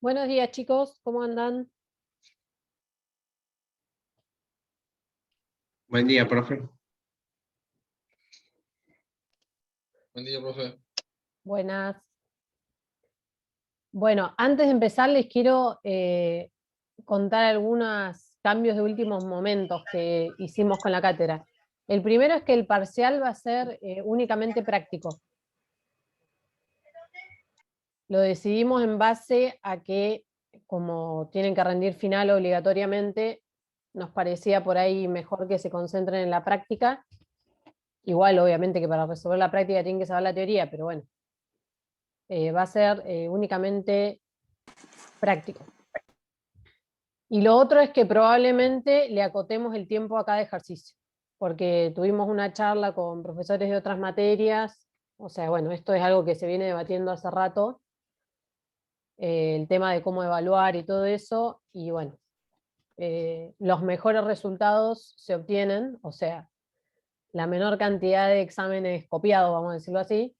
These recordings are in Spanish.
Buenos días, chicos, ¿cómo andan? Buen día, profe. Buen día, profe. Buenas. Bueno, antes de empezar les quiero contar algunos cambios de últimos momentos que hicimos con la cátedra. El primero es que el parcial va a ser únicamente práctico. Lo decidimos en base a que, como tienen que rendir final obligatoriamente, nos parecía por ahí mejor que se concentren en la práctica. Igual, obviamente, que para resolver la práctica tienen que saber la teoría, pero bueno. Va a ser únicamente práctico. Y lo otro es que probablemente le acotemos el tiempo a cada ejercicio, porque tuvimos una charla con profesores de otras materias, o sea, bueno, esto es algo que se viene debatiendo hace rato, el tema de cómo evaluar y todo eso, y bueno, los mejores resultados se obtienen, o sea, la menor cantidad de exámenes copiados, vamos a decirlo así,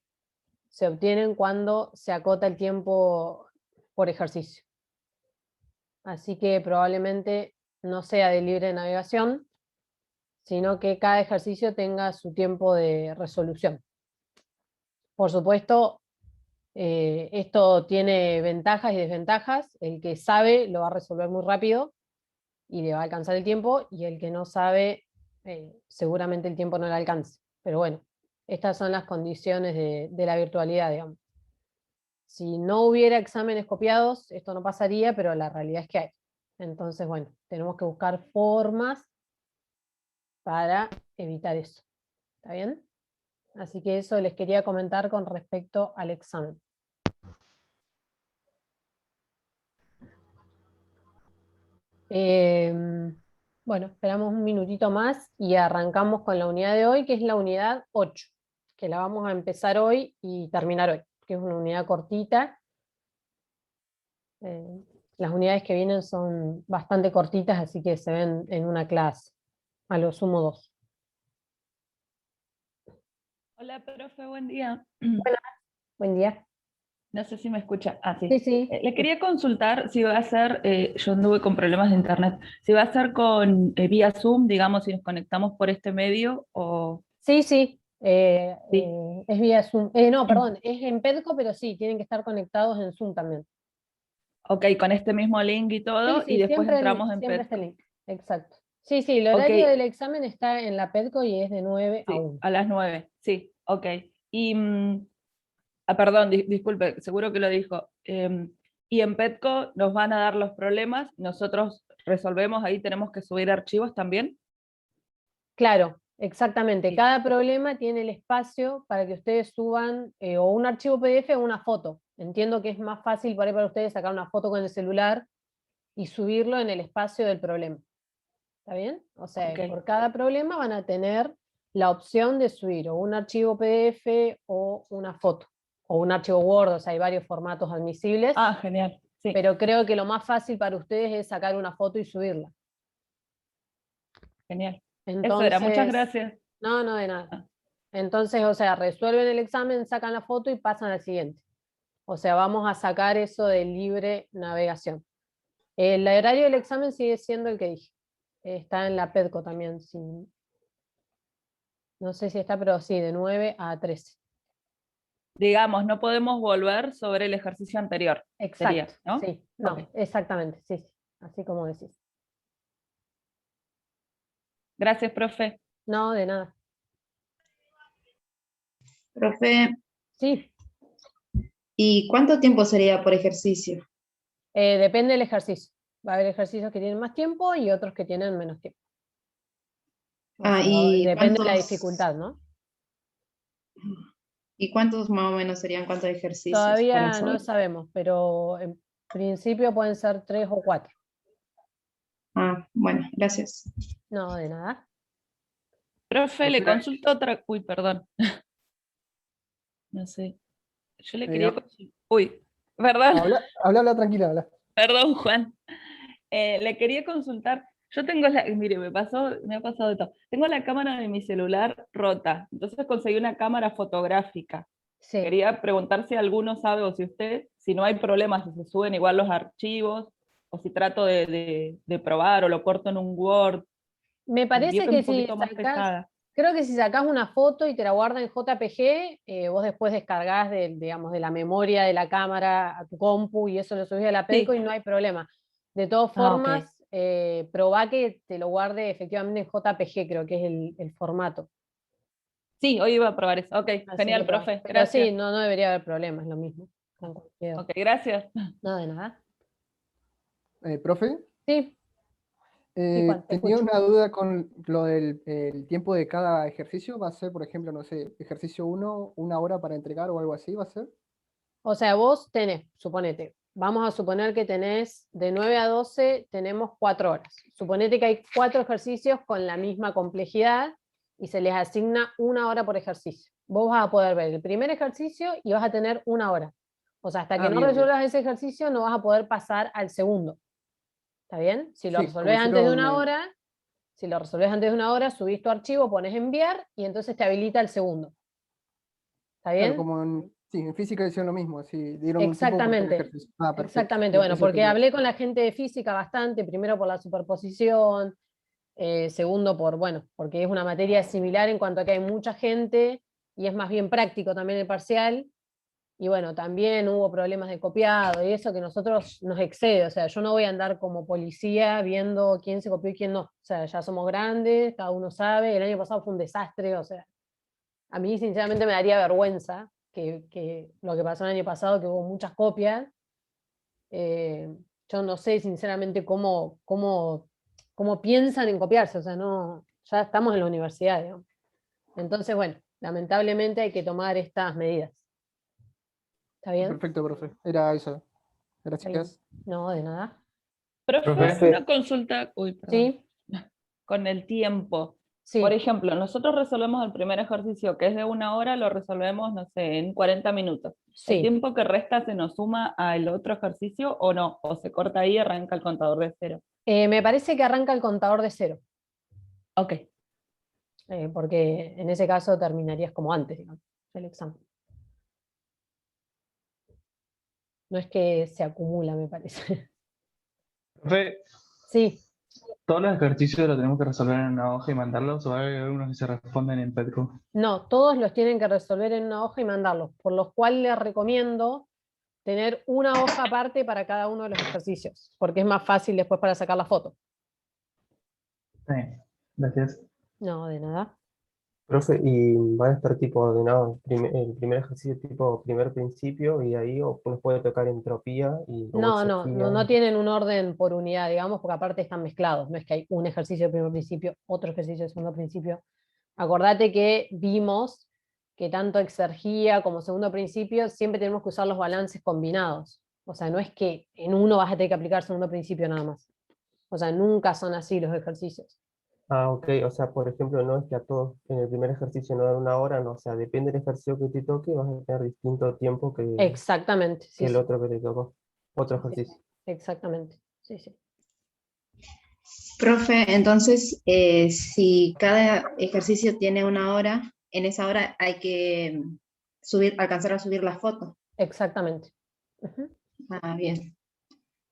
se obtienen cuando se acota el tiempo por ejercicio. Así que probablemente no sea de libre navegación, sino que cada ejercicio tenga su tiempo de resolución. Por supuesto, esto tiene ventajas y desventajas. El que sabe lo va a resolver muy rápido y le va a alcanzar el tiempo, y el que no sabe, seguramente el tiempo no le alcance. Pero bueno, estas son las condiciones de la virtualidad, digamos. Si no hubiera exámenes copiados, esto no pasaría, pero la realidad es que hay. Entonces, bueno, tenemos que buscar formas para evitar eso. ¿Está bien? Así que eso les quería comentar con respecto al examen. Bueno, esperamos un minutito más y arrancamos con la unidad de hoy, que es la unidad 8, que la vamos a empezar hoy y terminar hoy, que es una unidad cortita. Las unidades que vienen son bastante cortitas, así que se ven en una clase, a lo sumo 2. Hola, profe, buen día. Buen día. No sé si me escucha. Ah, sí. Sí, sí. Le quería consultar si va a ser, yo anduve con problemas de internet, si va a ser con vía Zoom, digamos, si nos conectamos por este medio o... Sí, sí. Sí. Es vía Zoom. No, perdón, es en Pedco, pero sí, tienen que estar conectados en Zoom también. Ok, con este mismo link y todo, Sí, y sí, después siempre, entramos en siempre está el Petco. link. Exacto. Sí, sí, el Ok, horario del examen está en la Pedco y es de 9 a sí, 1. a las 9, sí, ok. Y, perdón, disculpe, seguro que lo dijo. Y en Petco nos van a dar los problemas, nosotros resolvemos, ahí tenemos que subir archivos también. Claro, exactamente. Sí. Cada problema tiene el espacio para que ustedes suban o un archivo PDF o una foto. Entiendo que es más fácil por ahí para ustedes sacar una foto con el celular y subirlo en el espacio del problema. ¿Está bien? O sea, Ok. por cada problema van a tener la opción de subir o un archivo PDF o una foto, o un archivo Word, o sea, hay varios formatos admisibles, Ah, genial. Sí, pero creo que lo más fácil para ustedes es sacar una foto y subirla. genial. Eso era, muchas Entonces, gracias. no, no de nada. Ah, Entonces, o sea, resuelven el examen, sacan la foto y pasan al siguiente. O sea, vamos a sacar eso de libre navegación. El horario del examen sigue siendo el que dije. Está en la Pedco también. Sí. No sé si está, pero sí, de 9 a 13. digamos, no podemos volver sobre el ejercicio anterior, sería, Exacto, ¿no? sí, Ok. no, exactamente, sí, sí, así como decís. Gracias, profe. No, de nada. Profe, Sí, ¿y cuánto tiempo sería por ejercicio? depende del ejercicio. Va a haber ejercicios que tienen más tiempo y otros que tienen menos tiempo. O sea, ¿Y depende de la dificultad, ¿no? cuántos más o menos serían cuántos ejercicios para Todavía no saber? sabemos, pero en principio pueden ser 3 o 4. Ah, bueno, gracias. No, de nada. Profe, le Profe, consulto otra. Uy, perdón. No sé. Yo le quería no, consultar. Uy, perdón, Habla, tranquila, habla. perdón, Juan. Le quería consultar. Yo tengo mire, me ha pasado de todo. Tengo la cámara de mi celular rota, entonces conseguí una cámara fotográfica. Sí. Quería preguntar si alguno sabe o si usted, si no hay problema, si se suben igual los archivos, o si trato de probar o lo corto en un Word. Me Vio parece que es que un si poquito más sacás, pesada. creo que si sacás una foto y te la guardas en JPG, vos después descargás digamos, de la memoria de la cámara a tu compu y eso lo subís a la Pelco Sí. y no hay problema. De todas Ah, ok. formas, probá que te lo guarde efectivamente en JPG, creo que es el formato. Sí, hoy iba a probar eso. Ok, Así genial, que probá. profe. Pero sí, Gracias. no debería haber problema, es lo mismo. Con cualquier- Ok, gracias. No, de nada. Profe, Sí, sí, Juan, te tenía escucho. una duda con lo del el tiempo de cada ejercicio. ¿Va a ser, por ejemplo, no sé, ejercicio 1, 1 hora para entregar o algo así? ¿Va a ser? O sea, vos tenés, suponete, vamos a suponer que tenés de 9 a 12, tenemos 4 horas. Suponete que hay 4 ejercicios con la misma complejidad y se les asigna 1 hora por ejercicio. Vos vas a poder ver el primer ejercicio y vas a tener 1 hora. O sea, hasta que Ah, no bien, bien. resuelvas ese ejercicio no vas a poder pasar al segundo. ¿Está bien? Si lo Sí, como resolvés antes de hicieron 1 hora, si lo resolvés antes de 1 hora, subís tu archivo, pones enviar y entonces te habilita el segundo. ¿Está claro, bien? como sí, en física hicieron lo mismo, así, dieron un tiempo por cada Exactamente, ejercicio. Ah, perfecto. exactamente. Bueno, Eso porque quería hablé con saber. la gente de física bastante, primero por la superposición, segundo bueno, porque es una materia similar en cuanto a que hay mucha gente y es más bien práctico también el parcial. Y bueno, también hubo problemas de copiado y eso que nosotros nos excede. O sea, yo no voy a andar como policía viendo quién se copió y quién no. O sea, ya somos grandes, cada uno sabe. El año pasado fue un desastre. O sea, a mí sinceramente me daría vergüenza que lo que pasó el año pasado, que hubo muchas copias. Yo no sé sinceramente cómo piensan en copiarse, o sea, no, ya estamos en la universidad, digamos. Entonces, bueno, lamentablemente hay que tomar estas medidas. ¿Está bien? Perfecto, profe. Era eso. ¿Está bien? Gracias. No, de nada. Profe, Profe. una consulta, uy, perdón, Sí, con el tiempo. Por sí, ejemplo, nosotros resolvemos el primer ejercicio que es de 1 hora, lo resolvemos, no sé, en 40 minutos. ¿El sí. tiempo que resta se nos suma al otro ejercicio o no? ¿O se corta ahí y arranca el contador de cero? Me parece que arranca el contador de cero, Ok, porque en ese caso terminarías como antes, digamos, el examen. No es que se acumula, me parece. Profe, Sí, ¿todos los ejercicios los tenemos que resolver en una hoja y mandarlos o hay algunos que se responden en Petco? no, todos los tienen que resolver en una hoja y mandarlos, por lo cual les recomiendo tener una hoja aparte para cada uno de los ejercicios, porque es más fácil después para sacar la foto. Sí, gracias. No, de nada. Profe, ¿y van a estar tipo ordenados el primer ejercicio tipo primer principio y ahí uno puede tocar entropía y luego exergía? No tienen un orden por unidad, digamos, porque aparte están mezclados. No es que hay un ejercicio de primer principio, otro ejercicio de segundo principio. Acordate que vimos que tanto exergía como segundo principio siempre tenemos que usar los balances combinados. O sea, no es que en uno vas a tener que aplicar segundo principio nada más. O sea, nunca son así los ejercicios. Ah, ok, o sea, por ejemplo, no es que a todos en el primer ejercicio no dan 1 hora, no, o sea, depende del ejercicio que te toque, vas a tener distinto tiempo Exactamente, que sí, el sí. otro que te tocó, otro Sí, sí, ejercicio. exactamente. Sí, sí. Profe, entonces, si cada ejercicio tiene 1 hora, en esa hora hay que alcanzar a subir la foto. Exactamente. Ujú, Ah, bien.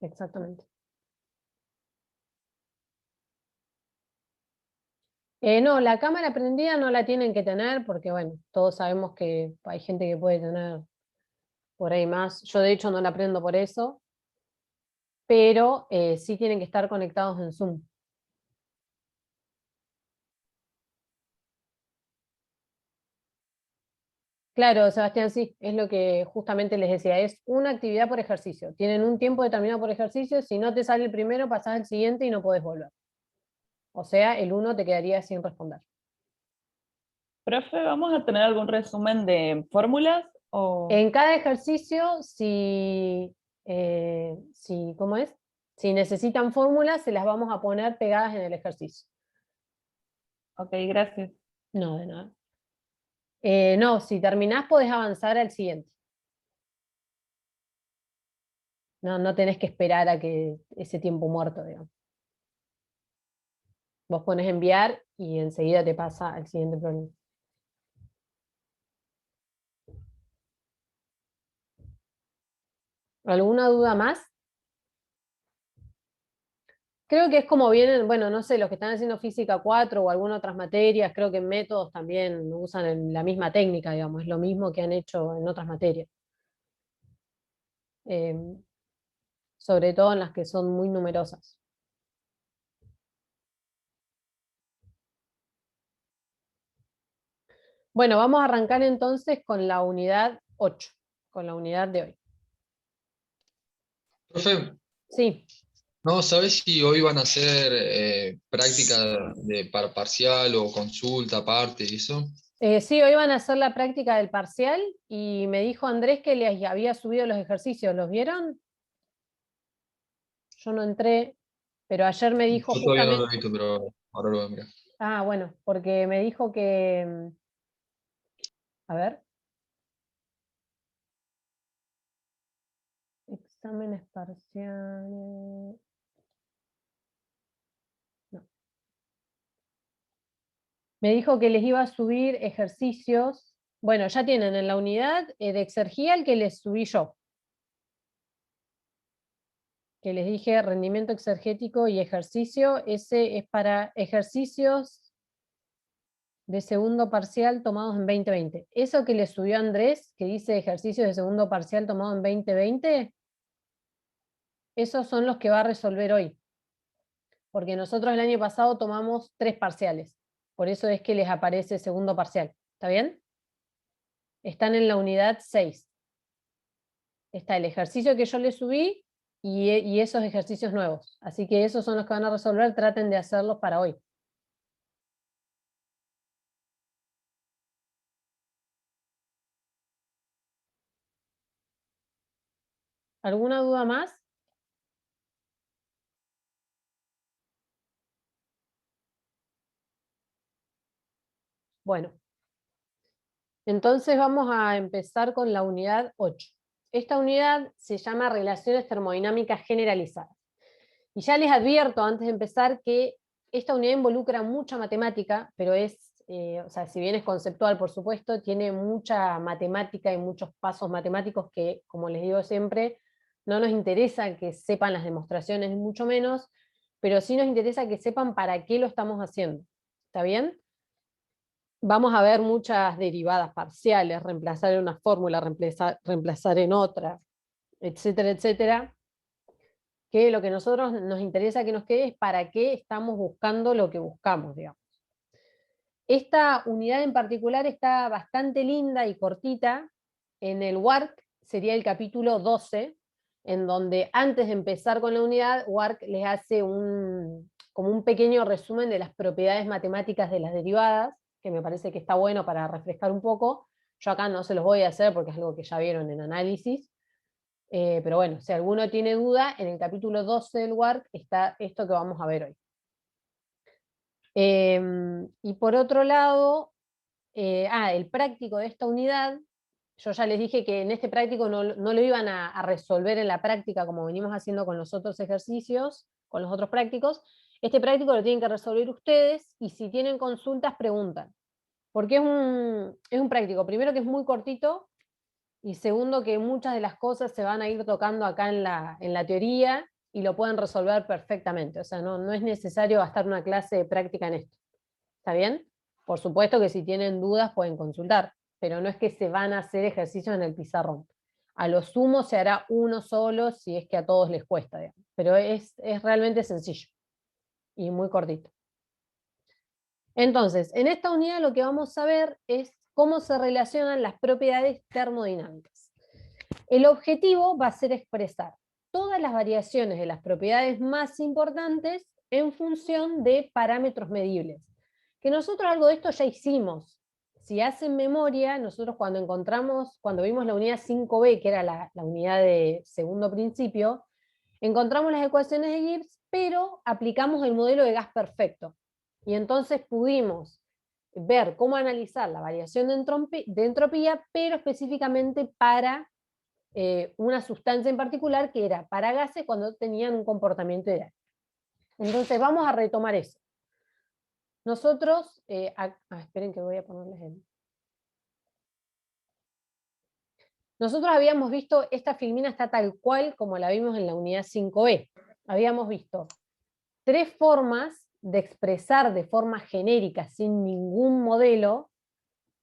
exactamente. No, la cámara prendida no la tienen que tener porque, bueno, todos sabemos que hay gente que puede tener por ahí más. Yo, de hecho, no la prendo por eso, pero sí tienen que estar conectados en Zoom. Claro, Sebastián, sí, es lo que justamente les decía, es una actividad por ejercicio. Tienen un tiempo determinado por ejercicio, si no te sale el primero, pasás al siguiente y no podés volver. O sea, el uno te quedaría sin responder. profe, ¿vamos a tener algún resumen de fórmulas? O... En cada ejercicio, ¿cómo es? Si necesitan fórmulas, se las vamos a poner pegadas en el ejercicio. Ok, gracias. No, de nada. No, si terminás podés avanzar al siguiente. No, no tenés que esperar a que ese tiempo muerto, digamos. Vos pones enviar y enseguida te pasa al siguiente problema. ¿Alguna duda más? Creo que es como vienen, bueno, no sé, los que están haciendo física 4 o algunas otras materias, creo que en métodos también usan la misma técnica, digamos, es lo mismo que han hecho en otras materias. Sobre todo en las que son muy numerosas. Bueno, vamos a arrancar entonces con la unidad 8, con la unidad de hoy. Profe, Sí. ¿no sabés si hoy van a hacer práctica para parcial o consulta aparte y eso? Sí, hoy van a hacer la práctica del parcial y me dijo Andrés que les había subido los ejercicios, ¿los vieron? Yo no entré, pero ayer me dijo Yo todavía no lo he justamente... visto, pero ahora lo voy a mirar. Ah, bueno, porque me dijo que... A ver. Exámenes parciales... No. Me dijo que les iba a subir ejercicios. Bueno, ya tienen en la unidad de exergía el que les subí yo. Que les dije rendimiento exergético y ejercicio. Ese es para ejercicios de segundo parcial tomados en 2020. Eso que le subió Andrés, que dice ejercicios de segundo parcial tomado en 2020, esos son los que va a resolver hoy. Porque nosotros el año pasado tomamos 3 parciales. Por eso es que les aparece segundo parcial. ¿Está bien? Están en la unidad 6. Está el ejercicio que yo les subí y esos ejercicios nuevos. Así que esos son los que van a resolver. Traten de hacerlos para hoy. ¿Alguna duda más? Bueno, entonces vamos a empezar con la unidad 8. Esta unidad se llama Relaciones Termodinámicas Generalizadas. Y ya les advierto antes de empezar que esta unidad involucra mucha matemática, pero o sea, si bien es conceptual, por supuesto, tiene mucha matemática y muchos pasos matemáticos que, como les digo siempre, no nos interesa que sepan las demostraciones, ni mucho menos, pero sí nos interesa que sepan para qué lo estamos haciendo. ¿Está bien? Vamos a ver muchas derivadas parciales, reemplazar en una fórmula, reemplazar en otra, etcétera, etcétera, que lo que a nosotros nos interesa que nos quede es para qué estamos buscando lo que buscamos, digamos. Esta unidad en particular está bastante linda y cortita. En el WARC sería el capítulo 12, en donde antes de empezar con la unidad, WARC les hace como un pequeño resumen de las propiedades matemáticas de las derivadas, que me parece que está bueno para refrescar un poco. Yo acá no se los voy a hacer porque es algo que ya vieron en análisis, pero bueno, si alguno tiene duda, en el capítulo 12 del WARC está esto que vamos a ver hoy. Y por otro lado, el práctico de esta unidad, yo ya les dije que en este práctico no lo iban a resolver en la práctica como venimos haciendo con los otros ejercicios, con los otros prácticos. Este práctico lo tienen que resolver ustedes y si tienen consultas preguntan. Porque es un práctico, primero que es muy cortito y segundo que muchas de las cosas se van a ir tocando acá en la teoría y lo pueden resolver perfectamente. O sea, no es necesario gastar una clase de práctica en esto. ¿Está bien? Por supuesto que si tienen dudas pueden consultar, pero no es que se van a hacer ejercicios en el pizarrón. A lo sumo se hará uno solo si es que a todos les cuesta, digamos. Pero es realmente sencillo y muy cortito. Entonces, en esta unidad lo que vamos a ver es cómo se relacionan las propiedades termodinámicas. El objetivo va a ser expresar todas las variaciones de las propiedades más importantes en función de parámetros medibles. Que nosotros algo de esto ya hicimos. Si hacen memoria, nosotros cuando vimos la unidad 5b, que era la unidad de segundo principio, encontramos las ecuaciones de Gibbs, pero aplicamos el modelo de gas perfecto. Y entonces pudimos ver cómo analizar la variación de entropía, pero específicamente para una sustancia en particular que era para gases cuando tenían un comportamiento ideal. Entonces vamos a retomar eso. Nosotros, esperen que voy a ponerles el... Nosotros habíamos visto, esta filmina está tal cual como la vimos en la unidad 5E. Habíamos visto 3 formas de expresar de forma genérica, sin ningún modelo,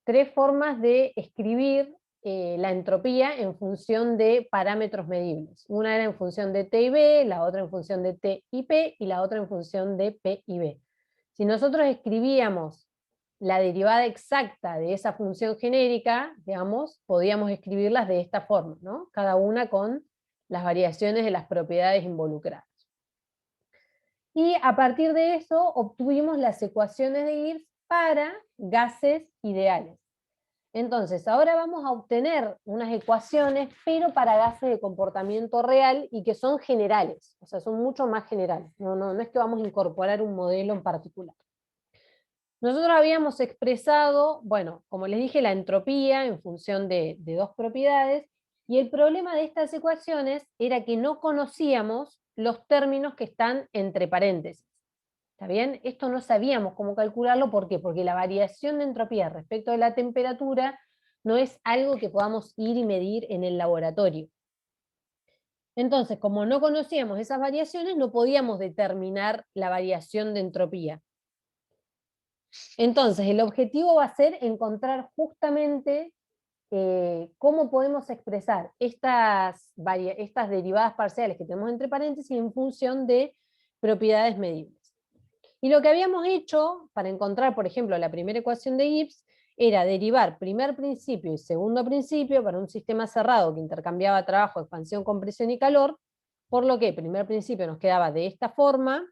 3 formas de escribir la entropía en función de parámetros medibles. Una era en función de T y B, la otra en función de T y P, y la otra en función de P y B. Si nosotros escribíamos la derivada exacta de esa función genérica, digamos, podíamos escribirlas de esta forma, ¿no? Cada una con las variaciones de las propiedades involucradas. Y a partir de eso obtuvimos las ecuaciones de Gibbs para gases ideales. Entonces, ahora vamos a obtener unas ecuaciones, pero para gases de comportamiento real y que son generales, o sea, son mucho más generales. No es que vamos a incorporar un modelo en particular. Nosotros habíamos expresado, bueno, como les dije, la entropía en función de 2 propiedades, y el problema de estas ecuaciones era que no conocíamos los términos que están entre paréntesis. ¿Está bien? Esto no sabíamos cómo calcularlo, ¿por qué? Porque la variación de entropía respecto de la temperatura no es algo que podamos ir y medir en el laboratorio. Entonces, como no conocíamos esas variaciones, no podíamos determinar la variación de entropía. Entonces, el objetivo va a ser encontrar justamente cómo podemos expresar estas derivadas parciales que tenemos entre paréntesis en función de propiedades medibles. Y lo que habíamos hecho para encontrar, por ejemplo, la primera ecuación de Gibbs, era derivar primer principio y segundo principio para un sistema cerrado que intercambiaba trabajo, expansión, compresión y calor, por lo que primer principio nos quedaba de esta forma,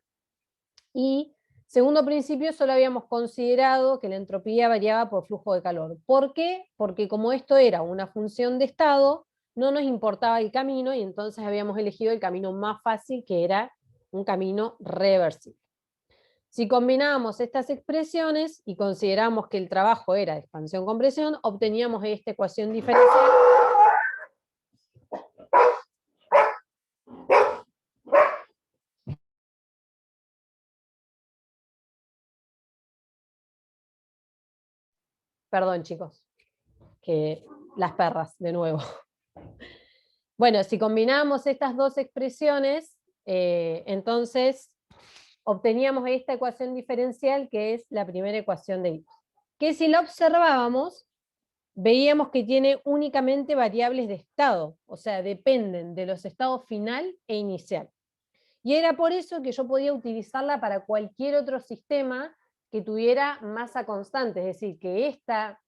y segundo principio solo habíamos considerado que la entropía variaba por flujo de calor. ¿Por qué? Porque como esto era una función de estado, no nos importaba el camino, y entonces habíamos elegido el camino más fácil, que era un camino reversible. Si combinábamos estas expresiones y consideramos que el trabajo era de expansión-compresión, obteníamos esta ecuación diferencial. Perdón, chicos, que las perras, de nuevo. Bueno, si combinábamos estas 2 expresiones, entonces obteníamos esta ecuación diferencial, que es la primera ecuación de Gibbs, que si la observábamos, veíamos que tiene únicamente variables de estado, o sea, dependen de los estados final e inicial. Y era por eso que yo podía utilizarla para cualquier otro sistema que tuviera masa constante, es decir, que esta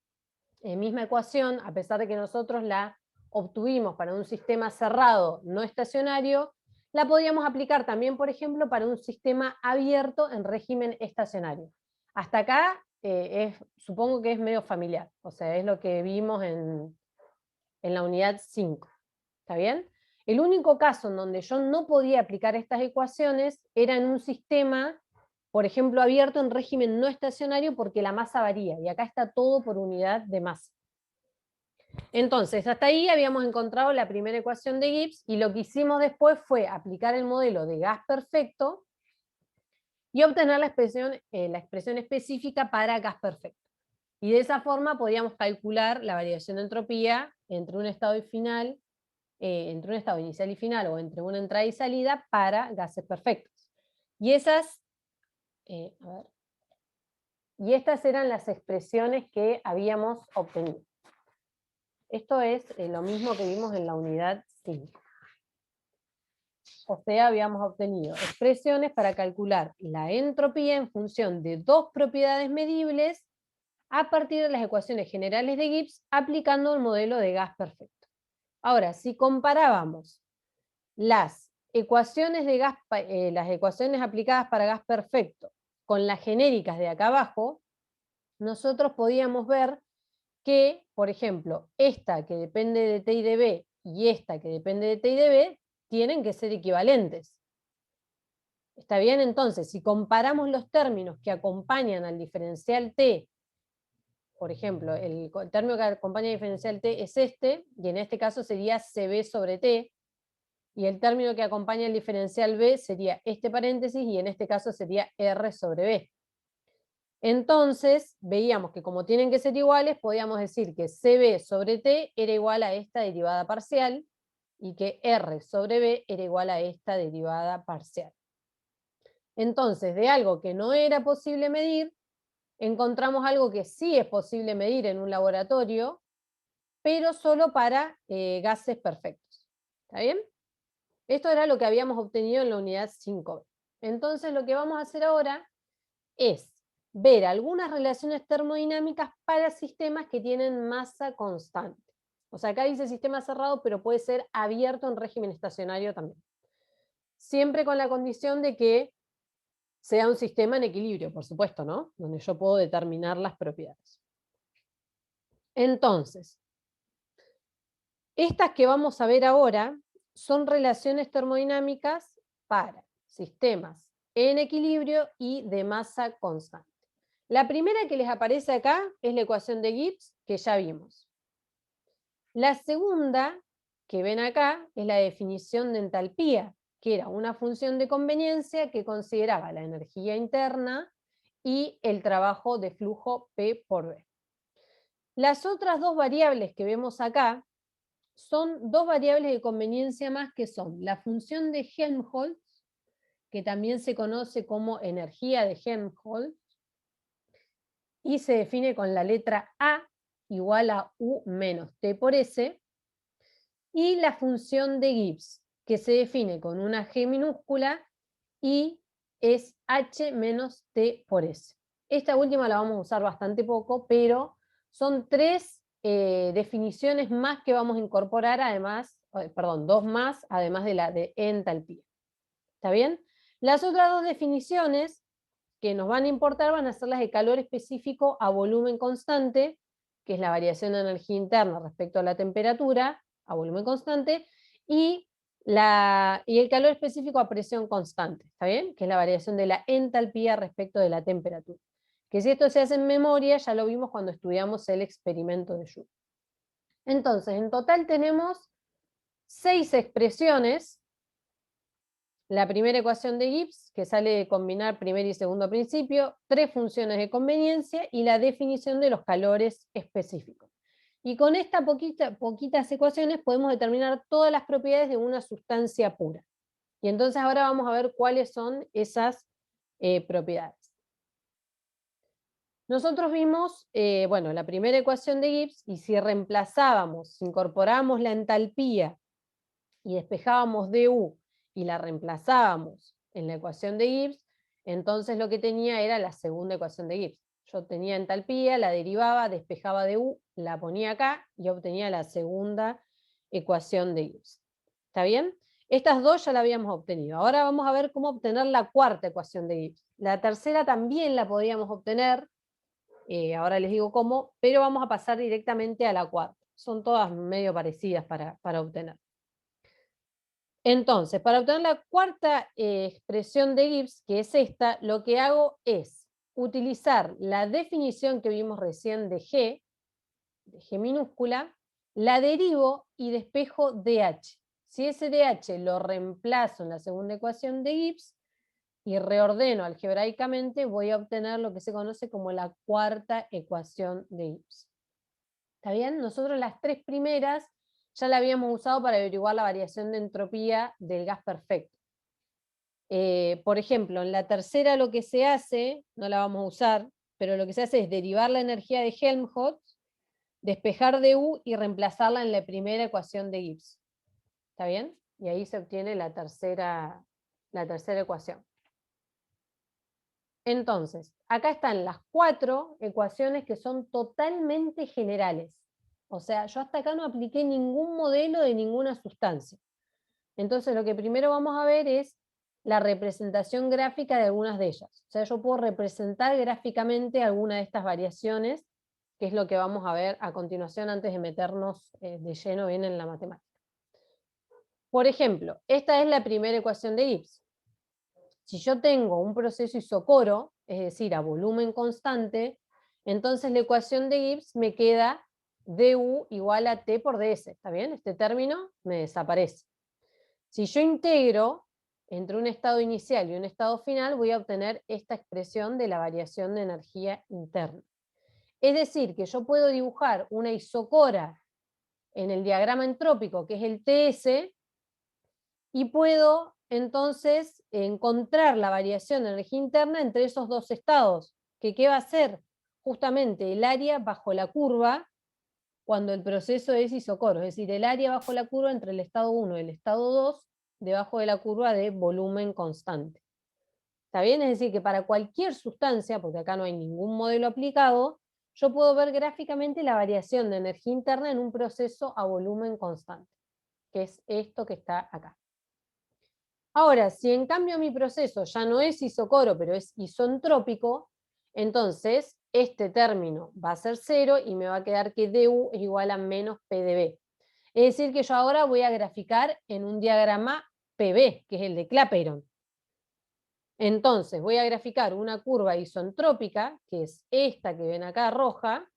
misma ecuación, a pesar de que nosotros la obtuvimos para un sistema cerrado no estacionario, la podíamos aplicar también, por ejemplo, para un sistema abierto en régimen estacionario. Hasta acá supongo que es medio familiar, o sea, es lo que vimos en la unidad 5. ¿Está bien? El único caso en donde yo no podía aplicar estas ecuaciones era en un sistema, por ejemplo, abierto en régimen no estacionario, porque la masa varía, y acá está todo por unidad de masa. Entonces, hasta ahí habíamos encontrado la primera ecuación de Gibbs, y lo que hicimos después fue aplicar el modelo de gas perfecto y obtener la expresión específica para gas perfecto. Y de esa forma podíamos calcular la variación de entropía entre un estado inicial y final, o entre una entrada y salida para gases perfectos. Y estas eran las expresiones que habíamos obtenido. Esto es lo mismo que vimos en la unidad 5. O sea, habíamos obtenido expresiones para calcular la entropía en función de 2 propiedades medibles a partir de las ecuaciones generales de Gibbs, aplicando el modelo de gas perfecto. Ahora, si comparábamos las ecuaciones las ecuaciones aplicadas para gas perfecto con las genéricas de acá abajo, nosotros podíamos ver que, por ejemplo, esta que depende de T y de B y esta que depende de T y de B tienen que ser equivalentes. ¿Está bien? Entonces, si comparamos los términos que acompañan al diferencial T, por ejemplo, el término que acompaña al diferencial T es este, y en este caso sería CB sobre T, y el término que acompaña al diferencial B sería este paréntesis, y en este caso sería R sobre B. Entonces, veíamos que como tienen que ser iguales, podíamos decir que CB sobre T era igual a esta derivada parcial, y que R sobre B era igual a esta derivada parcial. Entonces, de algo que no era posible medir, encontramos algo que sí es posible medir en un laboratorio, pero solo para gases perfectos. ¿Está bien? Esto era lo que habíamos obtenido en la unidad 5B. Entonces, lo que vamos a hacer ahora es ver algunas relaciones termodinámicas para sistemas que tienen masa constante. O sea, acá dice sistema cerrado, pero puede ser abierto en régimen estacionario también. Siempre con la condición de que sea un sistema en equilibrio, por supuesto, ¿no? Donde yo puedo determinar las propiedades. Entonces, estas que vamos a ver ahora son relaciones termodinámicas para sistemas en equilibrio y de masa constante. La primera que les aparece acá es la ecuación de Gibbs, que ya vimos. La segunda que ven acá es la definición de entalpía, que era una función de conveniencia que consideraba la energía interna y el trabajo de flujo P por B. Las otras dos variables que vemos acá son dos variables de conveniencia más, que son la función de Helmholtz, que también se conoce como energía de Helmholtz, y se define con la letra A igual a U menos T por S, y la función de Gibbs, que se define con una G minúscula y es H menos T por S. Esta última la vamos a usar bastante poco, pero son tres definiciones más que vamos a incorporar, además, perdón, dos más, además de la de entalpía. ¿Está bien? Las otras dos definiciones que nos van a importar van a ser las de calor específico a volumen constante, que es la variación de energía interna respecto a la temperatura, a volumen constante, y el calor específico a presión constante, ¿está bien? Que es la variación de la entalpía respecto de la temperatura. Que si esto se hace en memoria, ya lo vimos cuando estudiamos el experimento de Joule. Entonces, en total tenemos 6 expresiones. La primera ecuación de Gibbs, que sale de combinar primer y segundo principio, 3 funciones de conveniencia y la definición de los calores específicos. Y con estas poquitas ecuaciones podemos determinar todas las propiedades de una sustancia pura. Y entonces ahora vamos a ver cuáles son esas propiedades. Nosotros vimos, bueno, la primera ecuación de Gibbs, y si reemplazábamos, si incorporábamos la entalpía y despejábamos du y la reemplazábamos en la ecuación de Gibbs, entonces lo que tenía era la segunda ecuación de Gibbs. Yo tenía entalpía, la derivaba, despejaba de U, la ponía acá y obtenía la segunda ecuación de Gibbs. ¿Está bien? Estas dos ya la habíamos obtenido. Ahora vamos a ver cómo obtener la cuarta ecuación de Gibbs. La tercera también la podíamos obtener, ahora les digo cómo, pero vamos a pasar directamente a la cuarta. Son todas medio parecidas para obtener. Entonces, para obtener la cuarta expresión de Gibbs, que es esta, lo que hago es utilizar la definición que vimos recién de G minúscula, la derivo y despejo DH. Si ese DH lo reemplazo en la segunda ecuación de Gibbs y reordeno algebraicamente, voy a obtener lo que se conoce como la cuarta ecuación de Gibbs. ¿Está bien? Nosotros las 3 primeras ya la habíamos usado para averiguar la variación de entropía del gas perfecto. Por ejemplo, en la tercera lo que se hace, no la vamos a usar, pero lo que se hace es derivar la energía de Helmholtz, despejar de U y reemplazarla en la primera ecuación de Gibbs. ¿Está bien? Y ahí se obtiene la tercera ecuación. Entonces, acá están las 4 ecuaciones que son totalmente generales. O sea, yo hasta acá no apliqué ningún modelo de ninguna sustancia. Entonces, lo que primero vamos a ver es la representación gráfica de algunas de ellas. O sea, yo puedo representar gráficamente alguna de estas variaciones, que es lo que vamos a ver a continuación antes de meternos de lleno bien en la matemática. Por ejemplo, esta es la primera ecuación de Gibbs. Si yo tengo un proceso isocoro, es decir, a volumen constante, entonces la ecuación de Gibbs me queda du igual a T por ds, ¿está bien? Este término me desaparece. Si yo integro entre un estado inicial y un estado final, voy a obtener esta expresión de la variación de energía interna. Es decir, que yo puedo dibujar una isocora en el diagrama entrópico, que es el TS, y puedo entonces encontrar la variación de energía interna entre esos dos estados, que ¿qué va a ser? Justamente el área bajo la curva cuando el proceso es isocoro, es decir, el área bajo la curva entre el estado 1 y el estado 2, debajo de la curva de volumen constante. ¿Está bien? Es decir, que para cualquier sustancia, porque acá no hay ningún modelo aplicado, yo puedo ver gráficamente la variación de energía interna en un proceso a volumen constante, que es esto que está acá. Ahora, si en cambio mi proceso ya no es isocoro, pero es isentrópico, entonces este término va a ser 0 y me va a quedar que du es igual a menos P de B. Es decir, que yo ahora voy a graficar en un diagrama PB, que es el de Clapeyron. Entonces voy a graficar una curva isentrópica, que es esta que ven acá roja,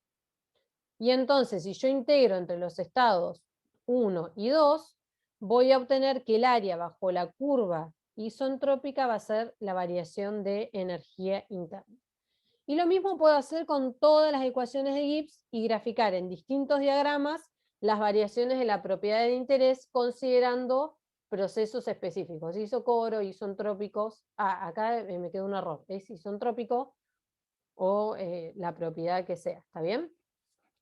y entonces si yo integro entre los estados 1 y 2, voy a obtener que el área bajo la curva isentrópica va a ser la variación de energía interna. Y lo mismo puedo hacer con todas las ecuaciones de Gibbs y graficar en distintos diagramas las variaciones de la propiedad de interés considerando procesos específicos, isocoro, isentrópicos. Acá me quedó un error, es isentrópico o la propiedad que sea, ¿está bien?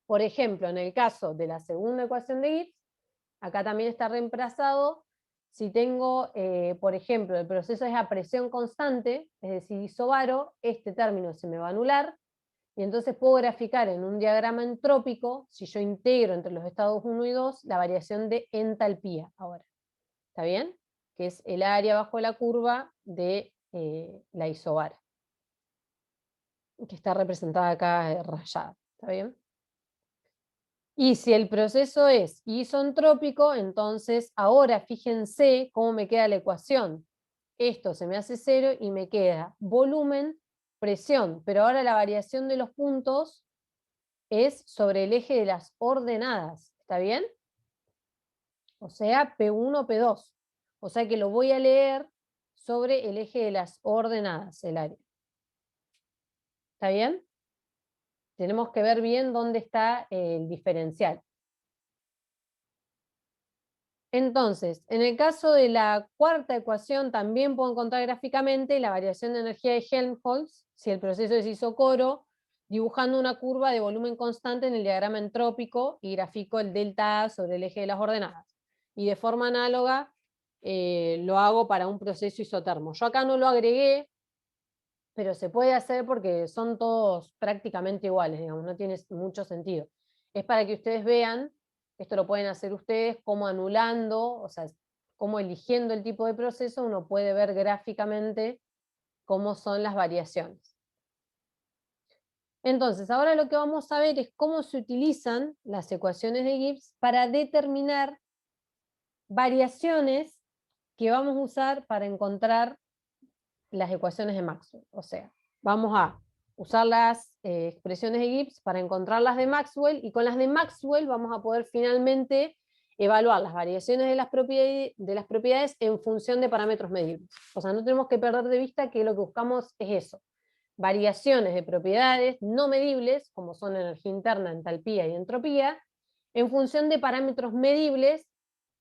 Por ejemplo, en el caso de la segunda ecuación de Gibbs, acá también está reemplazado, si tengo, por ejemplo, el proceso es a presión constante, es decir, isobaro, este término se me va a anular, y entonces puedo graficar en un diagrama entrópico, si yo integro entre los estados 1 y 2, la variación de entalpía ahora. ¿Está bien? Que es el área bajo la curva de la isobara, que está representada acá rayada. ¿Está bien? Y si el proceso es isentrópico, entonces ahora fíjense cómo me queda la ecuación. Esto se me hace 0 y me queda volumen, presión, pero ahora la variación de los puntos es sobre el eje de las ordenadas. ¿Está bien? O sea, P1, P2. O sea que lo voy a leer sobre el eje de las ordenadas, el área. ¿Está bien? Tenemos que ver bien dónde está el diferencial. Entonces, en el caso de la cuarta ecuación, también puedo encontrar gráficamente la variación de energía de Helmholtz, si el proceso es isocoro, dibujando una curva de volumen constante en el diagrama entrópico y grafico el delta A sobre el eje de las ordenadas. Y de forma análoga lo hago para un proceso isotermo. Yo acá no lo agregué, pero se puede hacer porque son todos prácticamente iguales, digamos, no tiene mucho sentido. Es para que ustedes vean, esto lo pueden hacer ustedes, cómo anulando, o sea, cómo eligiendo el tipo de proceso, uno puede ver gráficamente cómo son las variaciones. Entonces, ahora lo que vamos a ver es cómo se utilizan las ecuaciones de Gibbs para determinar variaciones que vamos a usar para encontrar las ecuaciones de Maxwell. O sea, vamos a usar las expresiones de Gibbs para encontrar las de Maxwell, y con las de Maxwell vamos a poder finalmente evaluar las variaciones de las propiedades en función de parámetros medibles. O sea, no tenemos que perder de vista que lo que buscamos es eso. Variaciones de propiedades no medibles, como son energía interna, entalpía y entropía, en función de parámetros medibles,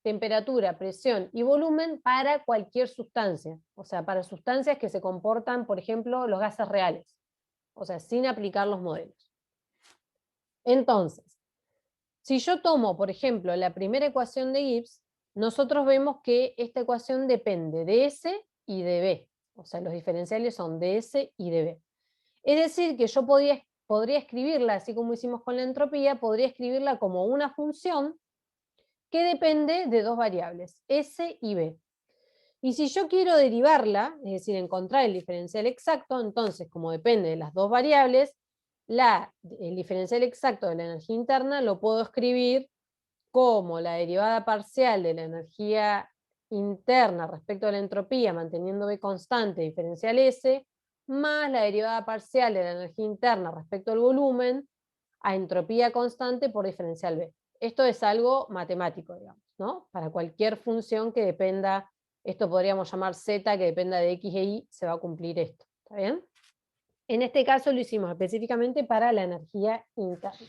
temperatura, presión y volumen para cualquier sustancia. O sea, para sustancias que se comportan, por ejemplo, los gases reales. O sea, sin aplicar los modelos. Entonces, si yo tomo, por ejemplo, la primera ecuación de Gibbs, nosotros vemos que esta ecuación depende de S y de B. O sea, los diferenciales son de S y de B. Es decir, que yo podría escribirla, así como hicimos con la entropía, podría escribirla como una función que depende de dos variables, S y B. Y si yo quiero derivarla, es decir, encontrar el diferencial exacto, entonces, como depende de las dos variables, el diferencial exacto de la energía interna lo puedo escribir como la derivada parcial de la energía interna respecto a la entropía, manteniendo B constante, diferencial S, más la derivada parcial de la energía interna respecto al volumen, a entropía constante por diferencial B. Esto es algo matemático, digamos, ¿no? Para cualquier función que dependa esto podríamos llamar Z, que dependa de X e Y, se va a cumplir esto. ¿Está bien? En este caso lo hicimos específicamente para la energía interna.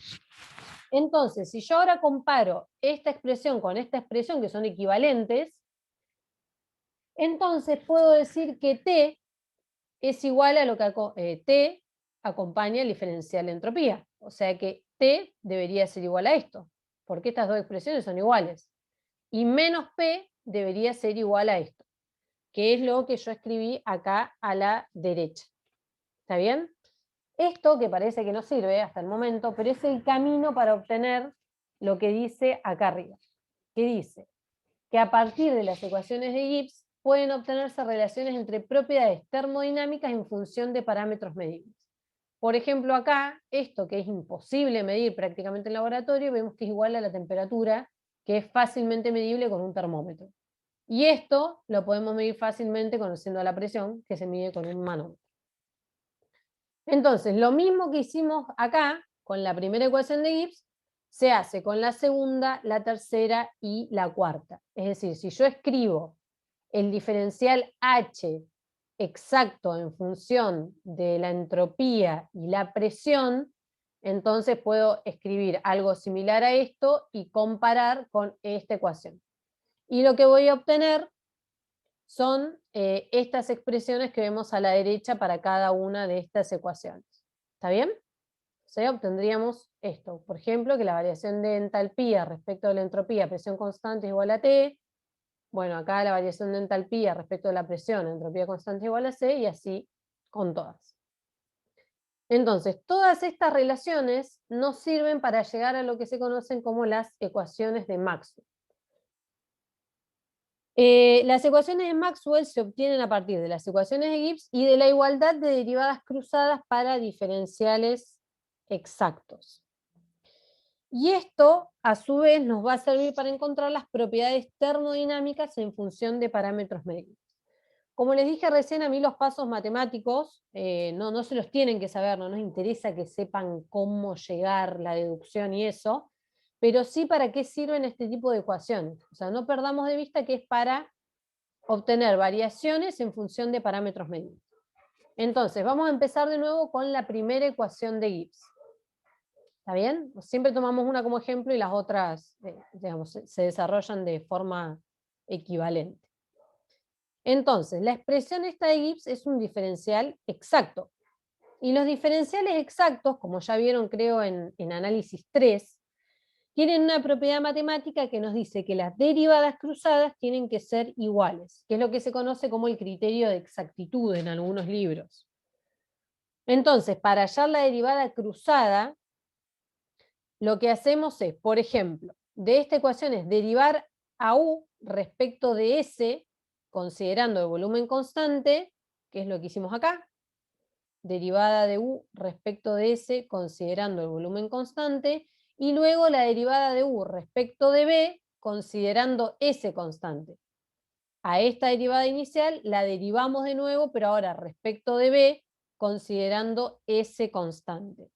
Entonces, si yo ahora comparo esta expresión con esta expresión, que son equivalentes, entonces puedo decir que T es igual a lo que T acompaña el diferencial de entropía. O sea que T debería ser igual a esto, porque estas dos expresiones son iguales. Y menos P debería ser igual a esto, que es lo que yo escribí acá a la derecha. ¿Está bien? Esto que parece que no sirve hasta el momento, pero es el camino para obtener lo que dice acá arriba. Que dice que a partir de las ecuaciones de Gibbs pueden obtenerse relaciones entre propiedades termodinámicas en función de parámetros medibles. Por ejemplo, acá, esto que es imposible medir prácticamente en laboratorio, vemos que es igual a la temperatura, que es fácilmente medible con un termómetro. Y esto lo podemos medir fácilmente conociendo la presión, que se mide con un manómetro. Entonces, lo mismo que hicimos acá, con la primera ecuación de Gibbs, se hace con la segunda, la tercera y la cuarta. Es decir, si yo escribo el diferencial H exacto en función de la entropía y la presión, entonces puedo escribir algo similar a esto y comparar con esta ecuación. Y lo que voy a obtener son estas expresiones que vemos a la derecha para cada una de estas ecuaciones. ¿Está bien? O sea, obtendríamos esto. Por ejemplo, que la variación de entalpía respecto de la entropía, presión constante es igual a T. Bueno, acá la variación de entalpía respecto de la presión, entropía constante es igual a C, y así con todas. Entonces, todas estas relaciones nos sirven para llegar a lo que se conocen como las ecuaciones de Maxwell. Las ecuaciones de Maxwell se obtienen a partir de las ecuaciones de Gibbs y de la igualdad de derivadas cruzadas para diferenciales exactos. Y esto, a su vez, nos va a servir para encontrar las propiedades termodinámicas en función de parámetros medibles. Como les dije recién, a mí los pasos matemáticos no se los tienen que saber, no nos interesa que sepan cómo llegar, la deducción y eso, pero sí para qué sirven este tipo de ecuaciones. O sea, no perdamos de vista que es para obtener variaciones en función de parámetros medibles. Entonces, vamos a empezar de nuevo con la primera ecuación de Gibbs. ¿Está bien? Siempre tomamos una como ejemplo y las otras digamos, se desarrollan de forma equivalente. Entonces, la expresión esta de Gibbs es un diferencial exacto. Y los diferenciales exactos, como ya vieron creo en análisis 3, tienen una propiedad matemática que nos dice que las derivadas cruzadas tienen que ser iguales, que es lo que se conoce como el criterio de exactitud en algunos libros. Entonces, para hallar la derivada cruzada, lo que hacemos es, por ejemplo, de esta ecuación es derivar a U respecto de S, considerando el volumen constante, que es lo que hicimos acá, derivada de U respecto de S, considerando el volumen constante, y luego la derivada de U respecto de B, considerando S constante. A esta derivada inicial la derivamos de nuevo, pero ahora respecto de B, considerando S constante.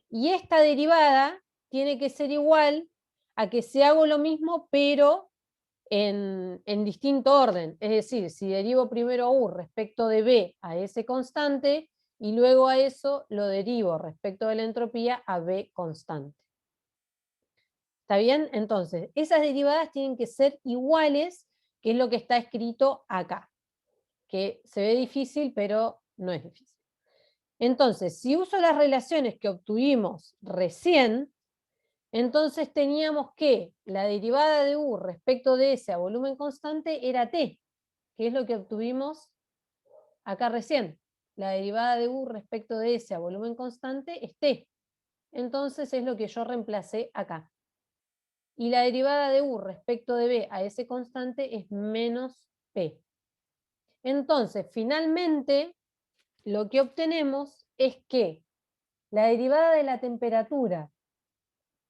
Y esta derivada tiene que ser igual a que si hago lo mismo, pero en distinto orden. Es decir, si derivo primero a U respecto de B a S constante, y luego a eso lo derivo respecto de la entropía a B constante. ¿Está bien? Entonces, esas derivadas tienen que ser iguales, que es lo que está escrito acá. Que se ve difícil, pero no es difícil. Entonces, si uso las relaciones que obtuvimos recién, entonces teníamos que la derivada de U respecto de S a volumen constante era T, que es lo que obtuvimos acá recién. La derivada de U respecto de S a volumen constante es T. Entonces es lo que yo reemplacé acá. Y la derivada de U respecto de B a S constante es menos P. Entonces, finalmente, lo que obtenemos es que la derivada de la temperatura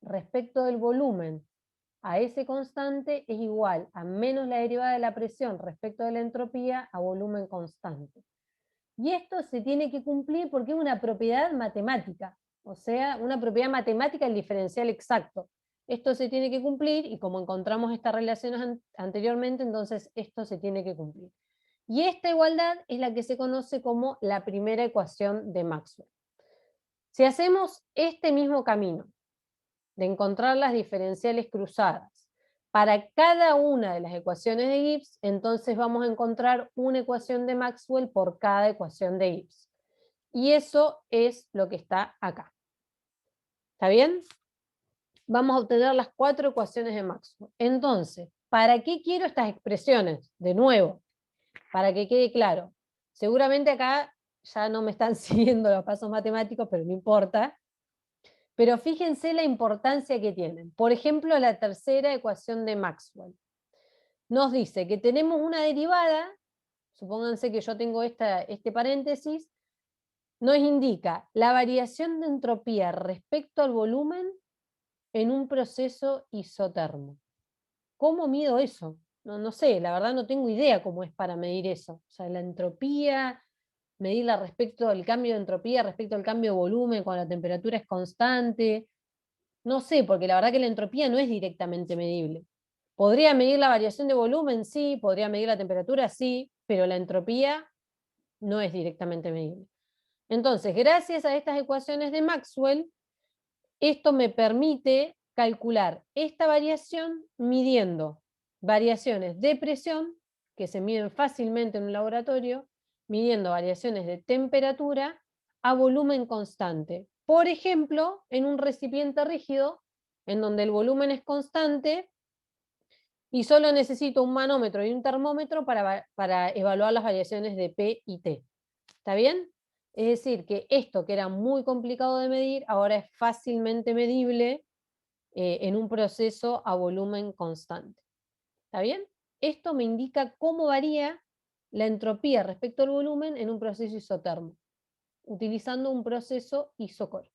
respecto del volumen a S constante es igual a menos la derivada de la presión respecto de la entropía a volumen constante. Y esto se tiene que cumplir porque es una propiedad matemática, o sea, una propiedad matemática del diferencial exacto. esto se tiene que cumplir, y como encontramos estas relaciones anteriormente, entonces esto se tiene que cumplir. Y esta igualdad es la que se conoce como la primera ecuación de Maxwell. Si hacemos este mismo camino de encontrar las diferenciales cruzadas para cada una de las ecuaciones de Gibbs, entonces vamos a encontrar una ecuación de Maxwell por cada ecuación de Gibbs. Y eso es lo que está acá. ¿Está bien? Vamos a obtener las 4 ecuaciones de Maxwell. Entonces, ¿para qué quiero estas expresiones? De nuevo, para que quede claro. Seguramente acá ya no me están siguiendo los pasos matemáticos, pero no importa. Pero fíjense la importancia que tienen. Por ejemplo, la tercera ecuación de Maxwell. Nos dice que tenemos una derivada, supónganse que yo tengo este paréntesis, nos indica la variación de entropía respecto al volumen en un proceso isotermo. ¿Cómo mido eso? No sé, la verdad no tengo idea cómo es para medir eso. O sea, la entropía, medirla respecto al cambio de entropía, respecto al cambio de volumen cuando la temperatura es constante. No sé, porque la verdad que la entropía no es directamente medible. ¿Podría medir la variación de volumen? Sí. ¿Podría medir la temperatura? Sí. Pero la entropía no es directamente medible. Entonces, gracias a estas ecuaciones de Maxwell, esto me permite calcular esta variación midiendo variaciones de presión, que se miden fácilmente en un laboratorio, midiendo variaciones de temperatura a volumen constante. Por ejemplo, en un recipiente rígido, en donde el volumen es constante, y solo necesito un manómetro y un termómetro para evaluar las variaciones de P y T. ¿Está bien? Es decir, que esto que era muy complicado de medir, ahora es fácilmente medible en un proceso a volumen constante. ¿Está bien? Esto me indica cómo varía la entropía respecto al volumen en un proceso isotermo, utilizando un proceso isocor.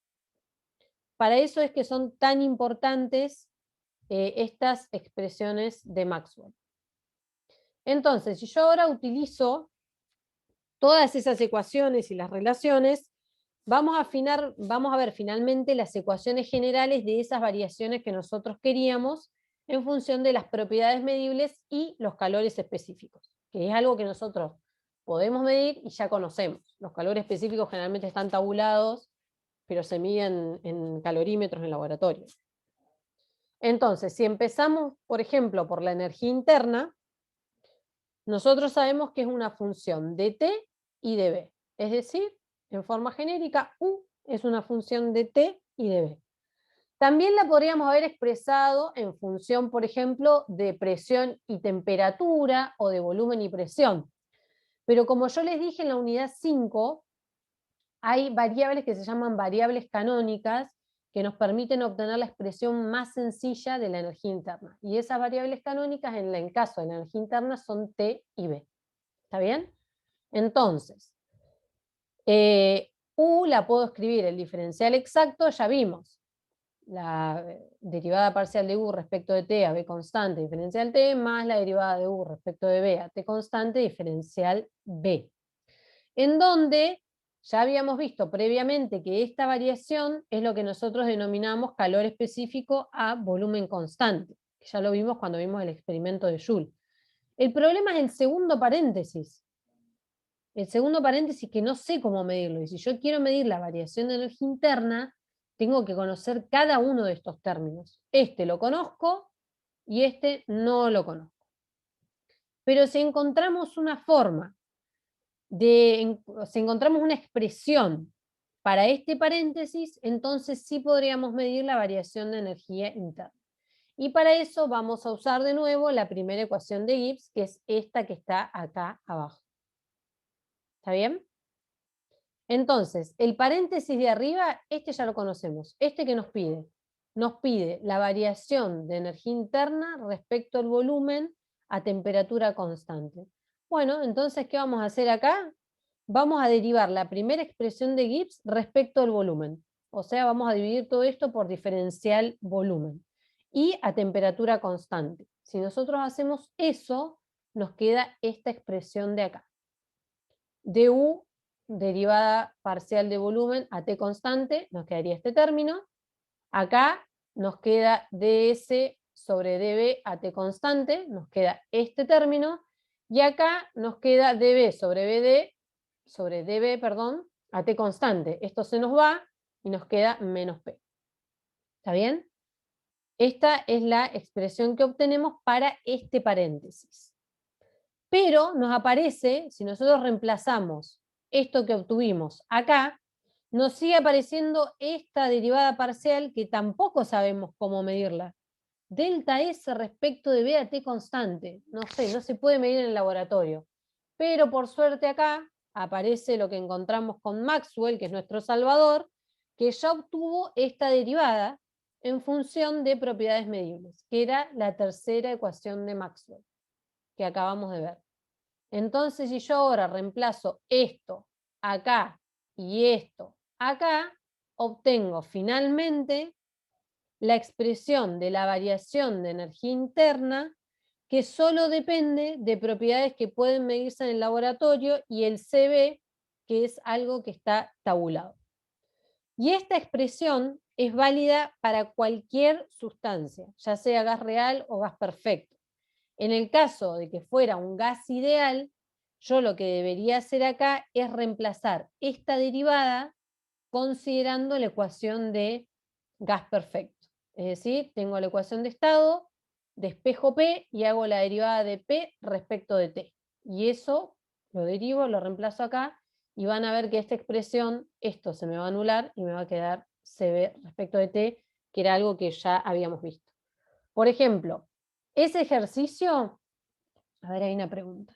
Para eso es que son tan importantes estas expresiones de Maxwell. Entonces, si yo ahora utilizo todas esas ecuaciones y las relaciones, vamos a ver finalmente las ecuaciones generales de esas variaciones que nosotros queríamos en función de las propiedades medibles y los calores específicos, que es algo que nosotros podemos medir y ya conocemos. Los calores específicos generalmente están tabulados, pero se miden en calorímetros en laboratorio. Entonces, si empezamos, por ejemplo, por la energía interna, nosotros sabemos que es una función de T y de B. Es decir, en forma genérica, U es una función de T y de B. También la podríamos haber expresado en función, por ejemplo, de presión y temperatura o de volumen y presión. Pero como yo les dije en la unidad 5, hay variables que se llaman variables canónicas que nos permiten obtener la expresión más sencilla de la energía interna. Y esas variables canónicas, en el caso de la energía interna, son T y B. ¿Está bien? Entonces, U la puedo escribir el diferencial exacto, ya vimos. La derivada parcial de U respecto de T a B constante, diferencial T, más la derivada de U respecto de B a T constante, diferencial B. En donde ya habíamos visto previamente que esta variación es lo que nosotros denominamos calor específico a volumen constante, que ya lo vimos cuando vimos el experimento de Joule. El problema es el segundo paréntesis. El segundo paréntesis que no sé cómo medirlo, y si yo quiero medir la variación de energía interna, tengo que conocer cada uno de estos términos. Este lo conozco y este no lo conozco. Pero si encontramos una forma, si encontramos una expresión para este paréntesis, entonces sí podríamos medir la variación de energía interna. Y para eso vamos a usar de nuevo la primera ecuación de Gibbs, que es esta que está acá abajo. ¿Está bien? Entonces, el paréntesis de arriba, este ya lo conocemos. Este que nos pide la variación de energía interna respecto al volumen a temperatura constante. Bueno, entonces, ¿qué vamos a hacer acá? Vamos a derivar la primera expresión de Gibbs respecto al volumen. O sea, vamos a dividir todo esto por diferencial volumen. Y a temperatura constante. Si nosotros hacemos eso, nos queda esta expresión de acá. du derivada parcial de volumen a T constante, nos quedaría este término. Acá nos queda ds sobre db a t constante, nos queda este término, y acá nos queda db sobre db, perdón, a t constante. Esto se nos va y nos queda menos p. ¿Está bien? Esta es la expresión que obtenemos para este paréntesis. Pero nos aparece, si nosotros reemplazamos esto que obtuvimos acá, nos sigue apareciendo esta derivada parcial que tampoco sabemos cómo medirla. Delta S respecto de B a T constante. No sé, no se puede medir en el laboratorio. Pero por suerte acá aparece lo que encontramos con Maxwell, que es nuestro salvador, que ya obtuvo esta derivada en función de propiedades medibles, que era la tercera ecuación de Maxwell, que acabamos de ver. Entonces, si yo ahora reemplazo esto acá y esto acá, obtengo finalmente la expresión de la variación de energía interna que solo depende de propiedades que pueden medirse en el laboratorio y el CB, que es algo que está tabulado. Y esta expresión es válida para cualquier sustancia, ya sea gas real o gas perfecto. En el caso de que fuera un gas ideal, yo lo que debería hacer acá es reemplazar esta derivada considerando la ecuación de gas perfecto. Es decir, tengo la ecuación de estado, despejo P y hago la derivada de P respecto de T. Y eso lo derivo, lo reemplazo acá, y van a ver que esta expresión, esto se me va a anular y me va a quedar CB respecto de T, que era algo que ya habíamos visto. Por ejemplo, ese ejercicio, a ver, hay una pregunta.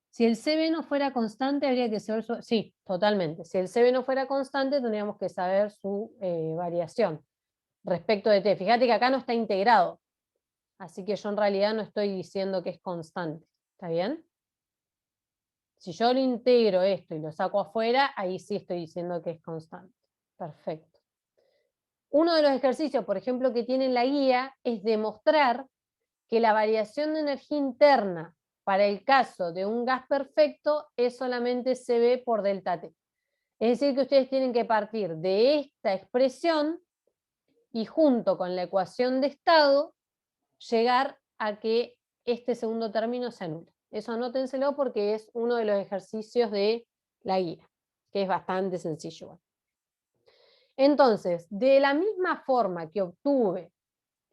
Si el CB no fuera constante, habría que saber su... Sí, totalmente. Si el CB no fuera constante, tendríamos que saber su variación respecto de T. Fíjate que acá no está integrado. Así que yo en realidad no estoy diciendo que es constante. ¿Está bien? Si yo lo integro esto y lo saco afuera, ahí sí estoy diciendo que es constante. Perfecto. Uno de los ejercicios, por ejemplo, que tiene en la guía es demostrar que la variación de energía interna para el caso de un gas perfecto es solamente CB por delta T. Es decir, que ustedes tienen que partir de esta expresión y junto con la ecuación de estado llegar a que este segundo término se anule. Eso anótenselo porque es uno de los ejercicios de la guía, que es bastante sencillo. Entonces, de la misma forma que obtuve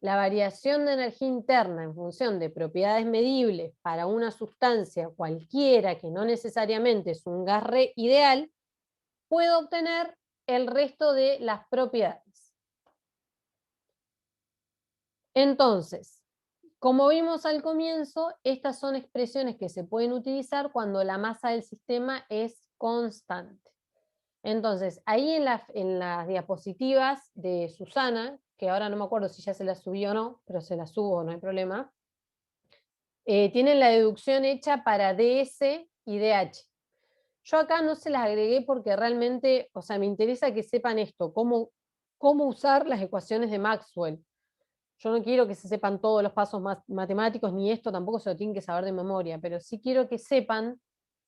la variación de energía interna en función de propiedades medibles para una sustancia cualquiera que no necesariamente es un gas ideal, puedo obtener el resto de las propiedades. Entonces, como vimos al comienzo, estas son expresiones que se pueden utilizar cuando la masa del sistema es constante. Entonces, ahí en las diapositivas de Susana, que ahora no me acuerdo si ya se las subió o no, pero se las subo, no hay problema, tienen la deducción hecha para DS y DH. Yo acá no se las agregué porque realmente, o sea, me interesa que sepan esto, cómo usar las ecuaciones de Maxwell. Yo no quiero que se sepan todos los pasos matemáticos, ni esto tampoco se lo tienen que saber de memoria, pero sí quiero que sepan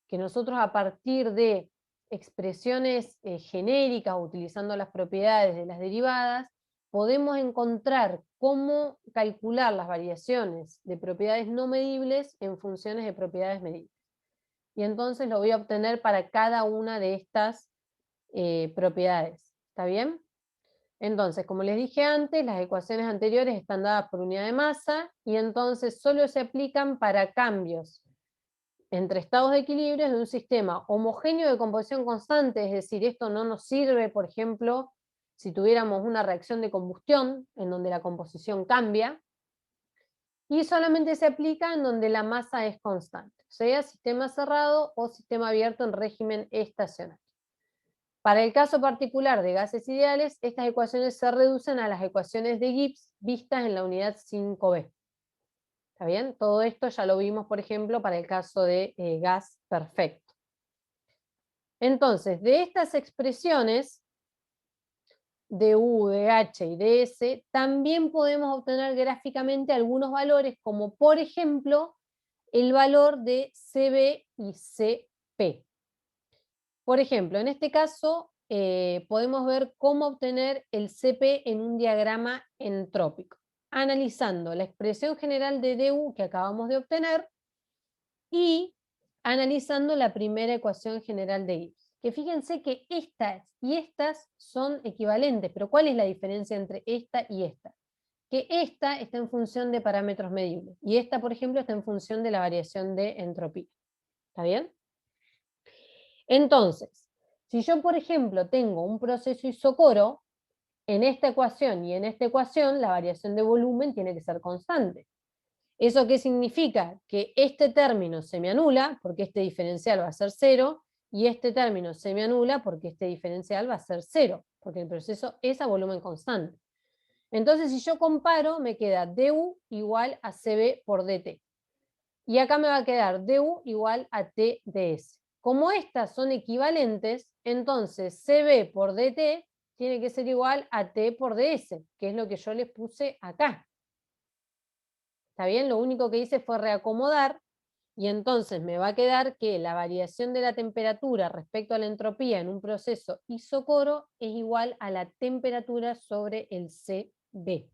que nosotros a partir de expresiones genéricas, utilizando las propiedades de las derivadas, podemos encontrar cómo calcular las variaciones de propiedades no medibles en funciones de propiedades medibles. Y entonces lo voy a obtener para cada una de estas propiedades. ¿Está bien? Entonces, como les dije antes, las ecuaciones anteriores están dadas por unidad de masa y entonces solo se aplican para cambios entre estados de equilibrio de un sistema homogéneo de composición constante, es decir, esto no nos sirve, por ejemplo, si tuviéramos una reacción de combustión en donde la composición cambia, y solamente se aplica en donde la masa es constante, sea sistema cerrado o sistema abierto en régimen estacionario. Para el caso particular de gases ideales, estas ecuaciones se reducen a las ecuaciones de Gibbs vistas en la unidad 5b. ¿Está bien? Todo esto ya lo vimos, por ejemplo, para el caso de gas perfecto. Entonces, de estas expresiones de U, de H y de S, también podemos obtener gráficamente algunos valores, como por ejemplo, el valor de CB y CP. Por ejemplo, en este caso, podemos ver cómo obtener el CP en un diagrama entrópico, analizando la expresión general de DU que acabamos de obtener y analizando la primera ecuación general de Gibbs. Que fíjense que estas y estas son equivalentes, pero ¿cuál es la diferencia entre esta y esta? Que esta está en función de parámetros medibles y esta, por ejemplo, está en función de la variación de entropía. ¿Está bien? Entonces, si yo, por ejemplo, tengo un proceso isocoro, en esta ecuación y en esta ecuación la variación de volumen tiene que ser constante. ¿Eso qué significa? Que este término se me anula porque este diferencial va a ser 0 y este término se me anula porque este diferencial va a ser 0, porque el proceso es a volumen constante. Entonces, si yo comparo, me queda du igual a CB por dt. Y acá me va a quedar du igual a T ds. Como estas son equivalentes, entonces CB por dt tiene que ser igual a T por ds, que es lo que yo les puse acá. ¿Está bien? Lo único que hice fue reacomodar y entonces me va a quedar que la variación de la temperatura respecto a la entropía en un proceso isocoro es igual a la temperatura sobre el CB.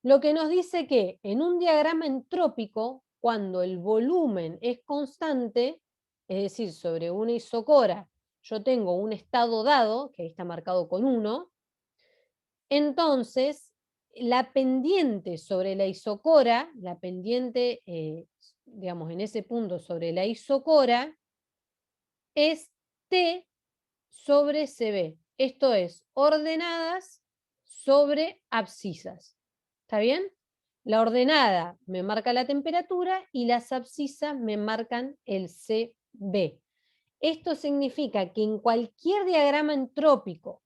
Lo que nos dice que en un diagrama entrópico, cuando el volumen es constante, es decir, sobre una isocora, yo tengo un estado dado, que ahí está marcado con 1, entonces la pendiente sobre la isocora, la pendiente, digamos, en ese punto sobre la isocora, es T sobre CB. Esto es, ordenadas sobre abscisas. ¿Está bien? La ordenada me marca la temperatura y las abscisas me marcan el CB. Esto significa que en cualquier diagrama entrópico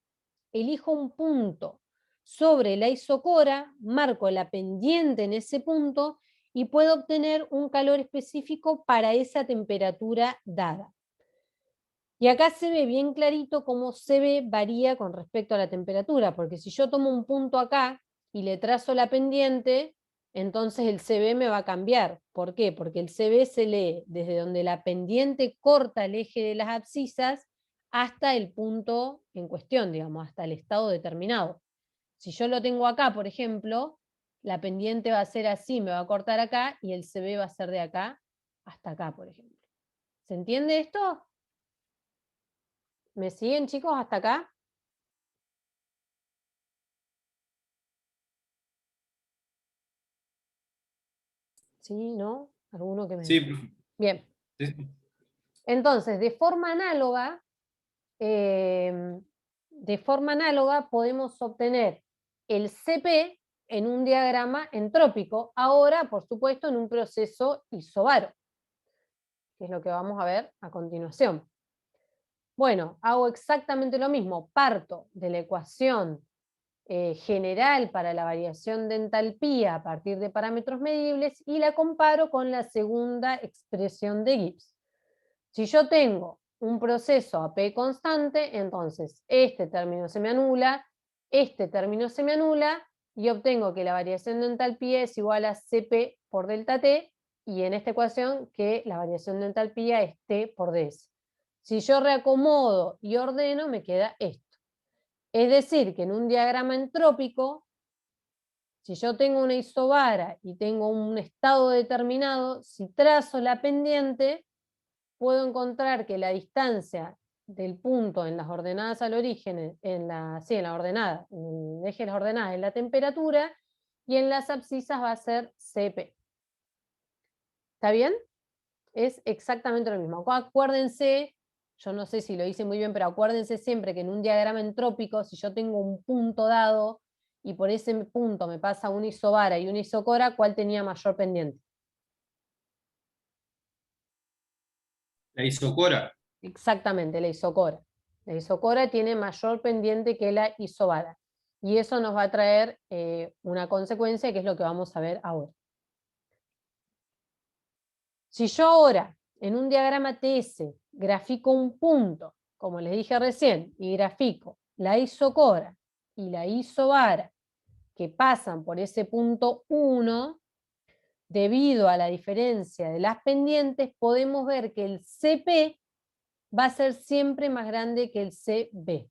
elijo un punto sobre la isocora, marco la pendiente en ese punto y puedo obtener un calor específico para esa temperatura dada. Y acá se ve bien clarito cómo CB varía con respecto a la temperatura, porque si yo tomo un punto acá y le trazo la pendiente, entonces el CB me va a cambiar. ¿Por qué? Porque el CB se lee desde donde la pendiente corta el eje de las abscisas hasta el punto en cuestión, digamos, hasta el estado determinado. Si yo lo tengo acá, por ejemplo, la pendiente va a ser así, me va a cortar acá, y el CB va a ser de acá hasta acá, por ejemplo. ¿Se entiende esto? ¿Me siguen, chicos, hasta acá? ¿Sí? ¿No? ¿Alguno que me... Sí, profe. Bien. Sí, sí. Entonces, de forma análoga podemos obtener el CP en un diagrama entrópico, ahora, por supuesto, en un proceso isobaro, que es lo que vamos a ver a continuación. Bueno, hago exactamente lo mismo, parto de la ecuación general para la variación de entalpía a partir de parámetros medibles y la comparo con la segunda expresión de Gibbs. Si yo tengo un proceso a P constante, entonces este término se me anula, este término se me anula, y obtengo que la variación de entalpía es igual a Cp por delta T, y en esta ecuación que la variación de entalpía es T por ds. Si yo reacomodo y ordeno, me queda esto. Es decir, que en un diagrama entrópico, si yo tengo una isobara y tengo un estado determinado, si trazo la pendiente, puedo encontrar que la distancia del punto en las ordenadas al origen, en la ordenada, en el eje de las ordenadas es la temperatura, y en las abscisas va a ser Cp. ¿Está bien? Es exactamente lo mismo. Acuérdense, yo no sé si lo hice muy bien, pero acuérdense siempre que en un diagrama entrópico, si yo tengo un punto dado y por ese punto me pasa una isobara y una isocora, ¿cuál tenía mayor pendiente? La isocora. Exactamente, la isocora. La isocora tiene mayor pendiente que la isobara. Y eso nos va a traer una consecuencia, que es lo que vamos a ver ahora. Si yo ahora, en un diagrama TS, grafico un punto, como les dije recién, y grafico la isocora y la isobara que pasan por ese punto 1, debido a la diferencia de las pendientes, podemos ver que el Cp va a ser siempre más grande que el CB.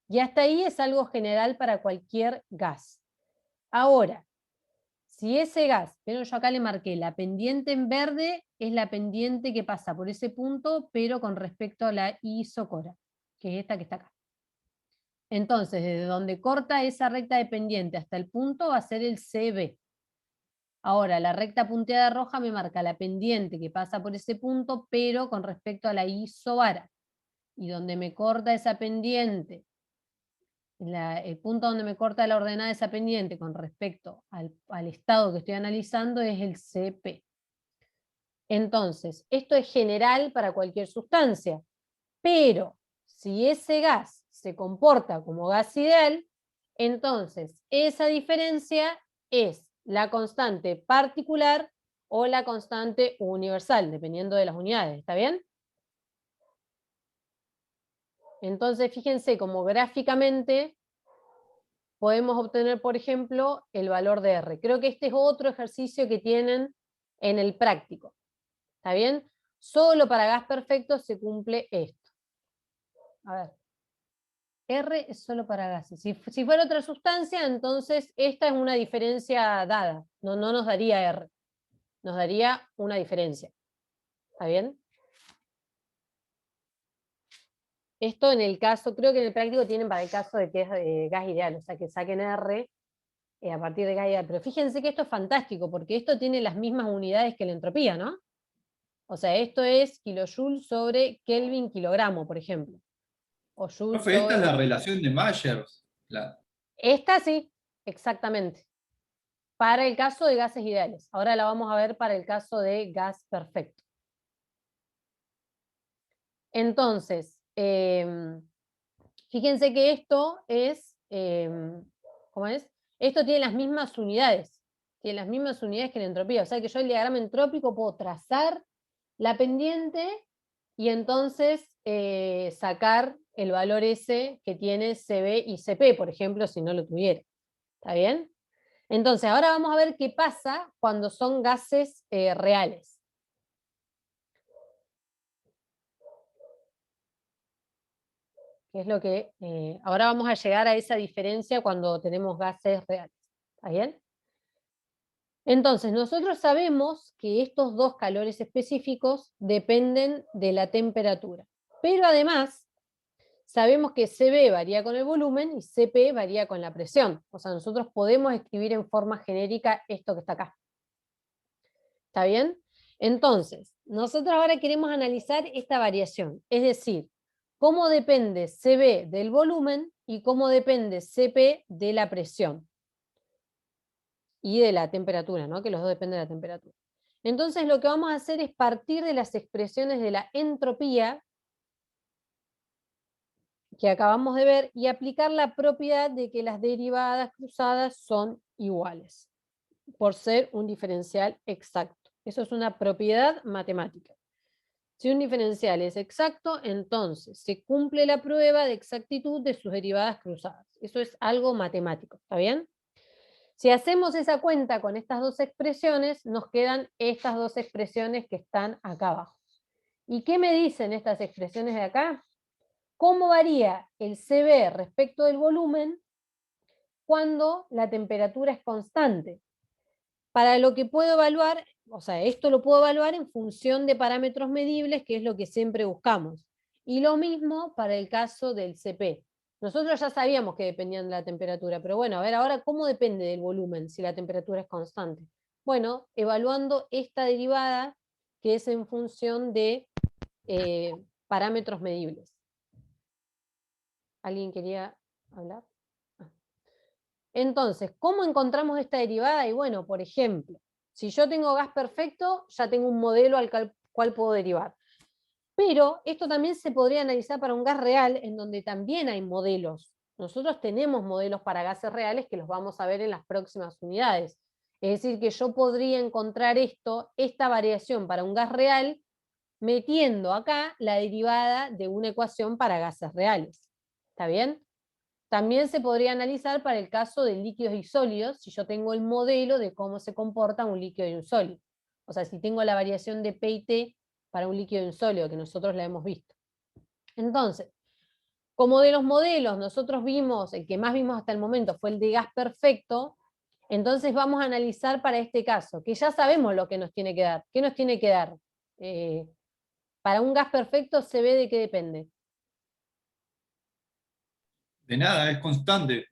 Y hasta ahí es algo general para cualquier gas. Ahora, si ese gas, pero yo acá le marqué, la pendiente en verde es la pendiente que pasa por ese punto, pero con respecto a la isocora, que es esta que está acá. Entonces, desde donde corta esa recta de pendiente hasta el punto va a ser el CB. Ahora, la recta punteada roja me marca la pendiente que pasa por ese punto, pero con respecto a la isobara. Y donde me corta esa pendiente, el punto donde me corta la ordenada de esa pendiente con respecto al estado que estoy analizando es el CP. Entonces, esto es general para cualquier sustancia, pero si ese gas se comporta como gas ideal, entonces esa diferencia es la constante particular o la constante universal, dependiendo de las unidades, ¿está bien? Entonces, fíjense como gráficamente podemos obtener, por ejemplo, el valor de R. Creo que este es otro ejercicio que tienen en el práctico. ¿Está bien? Solo para gas perfecto se cumple esto. A ver. R es solo para gases. Si fuera otra sustancia, entonces esta es una diferencia dada. No nos daría R. Nos daría una diferencia. ¿Está bien? Esto en el caso, creo que en el práctico tienen para el caso de que es gas ideal, o sea que saquen R a partir de gas ideal. Pero fíjense que esto es fantástico, porque esto tiene las mismas unidades que la entropía, ¿no? O sea, esto es kilojoule sobre Kelvin kilogramo, por ejemplo. O joule Profe, esta es sobre... la relación de Myers. Esta sí, exactamente. Para el caso de gases ideales. Ahora la vamos a ver para el caso de gas perfecto. Entonces, fíjense que esto es, ¿cómo es? Esto tiene las mismas unidades. Tiene las mismas unidades que la entropía. O sea que yo el diagrama entrópico puedo trazar la pendiente y entonces sacar el valor ese que tiene CB y CP, por ejemplo, si no lo tuviera. ¿Está bien? Entonces, ahora vamos a ver qué pasa cuando son gases reales. Que es lo que... ahora vamos a llegar a esa diferencia cuando tenemos gases reales. ¿Está bien? Entonces, nosotros sabemos que estos dos calores específicos dependen de la temperatura. Pero además, sabemos que CB varía con el volumen y CP varía con la presión. O sea, nosotros podemos escribir en forma genérica esto que está acá. ¿Está bien? Entonces, nosotros ahora queremos analizar esta variación. Es decir, cómo depende CB del volumen y cómo depende CP de la presión. Y de la temperatura, ¿no? Que los dos dependen de la temperatura. Entonces lo que vamos a hacer es partir de las expresiones de la entropía que acabamos de ver y aplicar la propiedad de que las derivadas cruzadas son iguales, por ser un diferencial exacto. Eso es una propiedad matemática. Si un diferencial es exacto, entonces se cumple la prueba de exactitud de sus derivadas cruzadas. Eso es algo matemático, ¿está bien? Si hacemos esa cuenta con estas dos expresiones, nos quedan estas dos expresiones que están acá abajo. ¿Y qué me dicen estas expresiones de acá? ¿Cómo varía el CB respecto del volumen cuando la temperatura es constante? Para lo que puedo evaluar, o sea, esto lo puedo evaluar en función de parámetros medibles, que es lo que siempre buscamos. Y lo mismo para el caso del CP. Nosotros ya sabíamos que dependían de la temperatura, pero bueno, a ver ahora cómo depende del volumen si la temperatura es constante. Bueno, evaluando esta derivada que es en función de parámetros medibles. ¿Alguien quería hablar? Entonces, ¿cómo encontramos esta derivada? Y bueno, por ejemplo, si yo tengo gas perfecto, ya tengo un modelo al cual puedo derivar. Pero esto también se podría analizar para un gas real, en donde también hay modelos. Nosotros tenemos modelos para gases reales que los vamos a ver en las próximas unidades. Es decir, que yo podría encontrar esta variación para un gas real, metiendo acá la derivada de una ecuación para gases reales. ¿Está bien? También se podría analizar para el caso de líquidos y sólidos, si yo tengo el modelo de cómo se comporta un líquido y un sólido. O sea, si tengo la variación de P y T para un líquido y un sólido, que nosotros la hemos visto. Entonces, como de los modelos nosotros vimos, el que más vimos hasta el momento fue el de gas perfecto, entonces vamos a analizar para este caso, que ya sabemos lo que nos tiene que dar. ¿Qué nos tiene que dar? Para un gas perfecto, ¿CB de qué depende? De nada, es constante.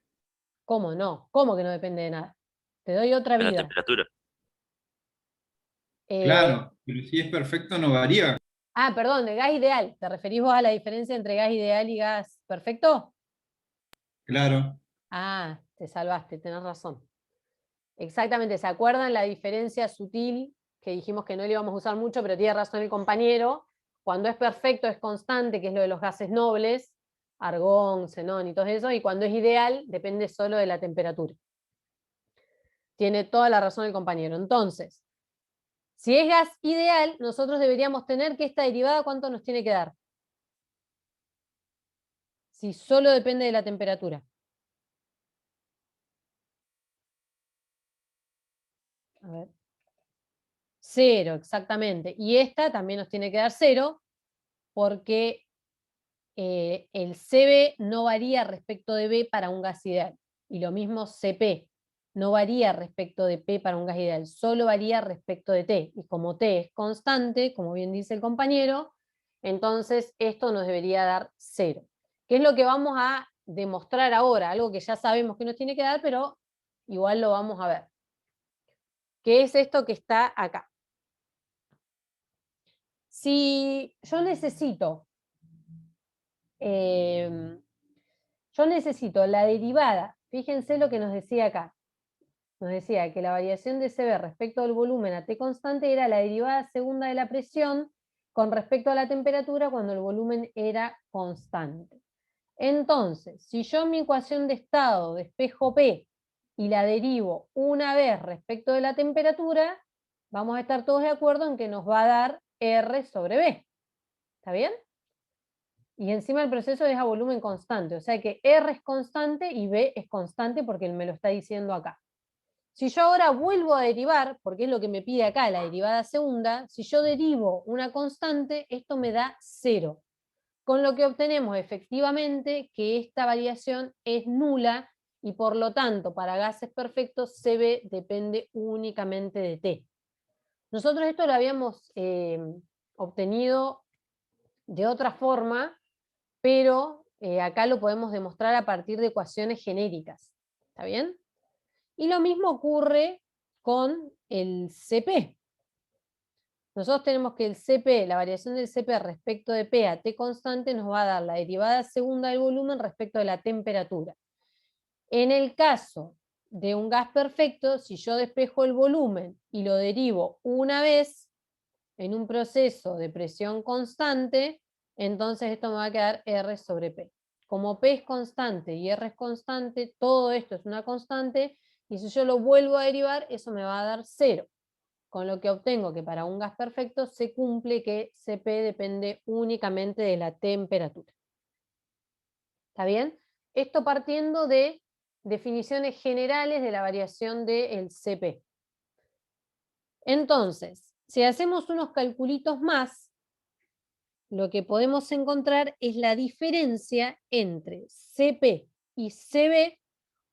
¿Cómo no? ¿Cómo que no depende de nada? Te doy otra De la vida. temperatura. Claro, pero si es perfecto no varía. Perdón, de gas ideal. ¿Te referís vos a la diferencia entre gas ideal y gas perfecto? Claro. Te salvaste, tenés razón. Exactamente, ¿se acuerdan la diferencia sutil que dijimos que no le íbamos a usar mucho, pero tiene razón el compañero? Cuando es perfecto es constante, que es lo de los gases nobles, argón, xenón y todo eso, y cuando es ideal depende solo de la temperatura. Tiene toda la razón el compañero. Entonces, si es gas ideal, nosotros deberíamos tener que esta derivada, ¿cuánto nos tiene que dar? Si solo depende de la temperatura. A ver. 0, exactamente. Y esta también nos tiene que dar 0, porque el CB no varía respecto de B para un gas ideal. Y lo mismo CP. No varía respecto de P para un gas ideal, solo varía respecto de T. Y como T es constante, como bien dice el compañero, entonces esto nos debería dar 0. ¿Qué es lo que vamos a demostrar ahora? Algo que ya sabemos que nos tiene que dar, pero igual lo vamos a ver. ¿Qué es esto que está acá? Si yo necesito la derivada, fíjense lo que nos decía acá. Nos decía que la variación de CB respecto al volumen a T constante era la derivada segunda de la presión con respecto a la temperatura cuando el volumen era constante. Entonces, si yo en mi ecuación de estado despejo P y la derivo una vez respecto de la temperatura, vamos a estar todos de acuerdo en que nos va a dar R sobre B. ¿Está bien? Y encima el proceso es a volumen constante, o sea que R es constante y B es constante porque él me lo está diciendo acá. Si yo ahora vuelvo a derivar, porque es lo que me pide acá la derivada segunda, si yo derivo una constante, esto me da 0. Con lo que obtenemos efectivamente que esta variación es nula y por lo tanto para gases perfectos CB depende únicamente de T. Nosotros esto lo habíamos obtenido de otra forma, pero acá lo podemos demostrar a partir de ecuaciones genéricas. ¿Está bien? Y lo mismo ocurre con el CP. Nosotros tenemos que el CP, la variación del CP respecto de P a T constante nos va a dar la derivada segunda del volumen respecto de la temperatura. En el caso de un gas perfecto, si yo despejo el volumen y lo derivo una vez en un proceso de presión constante, entonces esto me va a quedar R sobre P. Como P es constante y R es constante, todo esto es una constante, y si yo lo vuelvo a derivar, eso me va a dar 0. Con lo que obtengo que para un gas perfecto se cumple que Cp depende únicamente de la temperatura. ¿Está bien? Esto partiendo de definiciones generales de la variación del Cp. Entonces, si hacemos unos calculitos más, lo que podemos encontrar es la diferencia entre Cp y Cb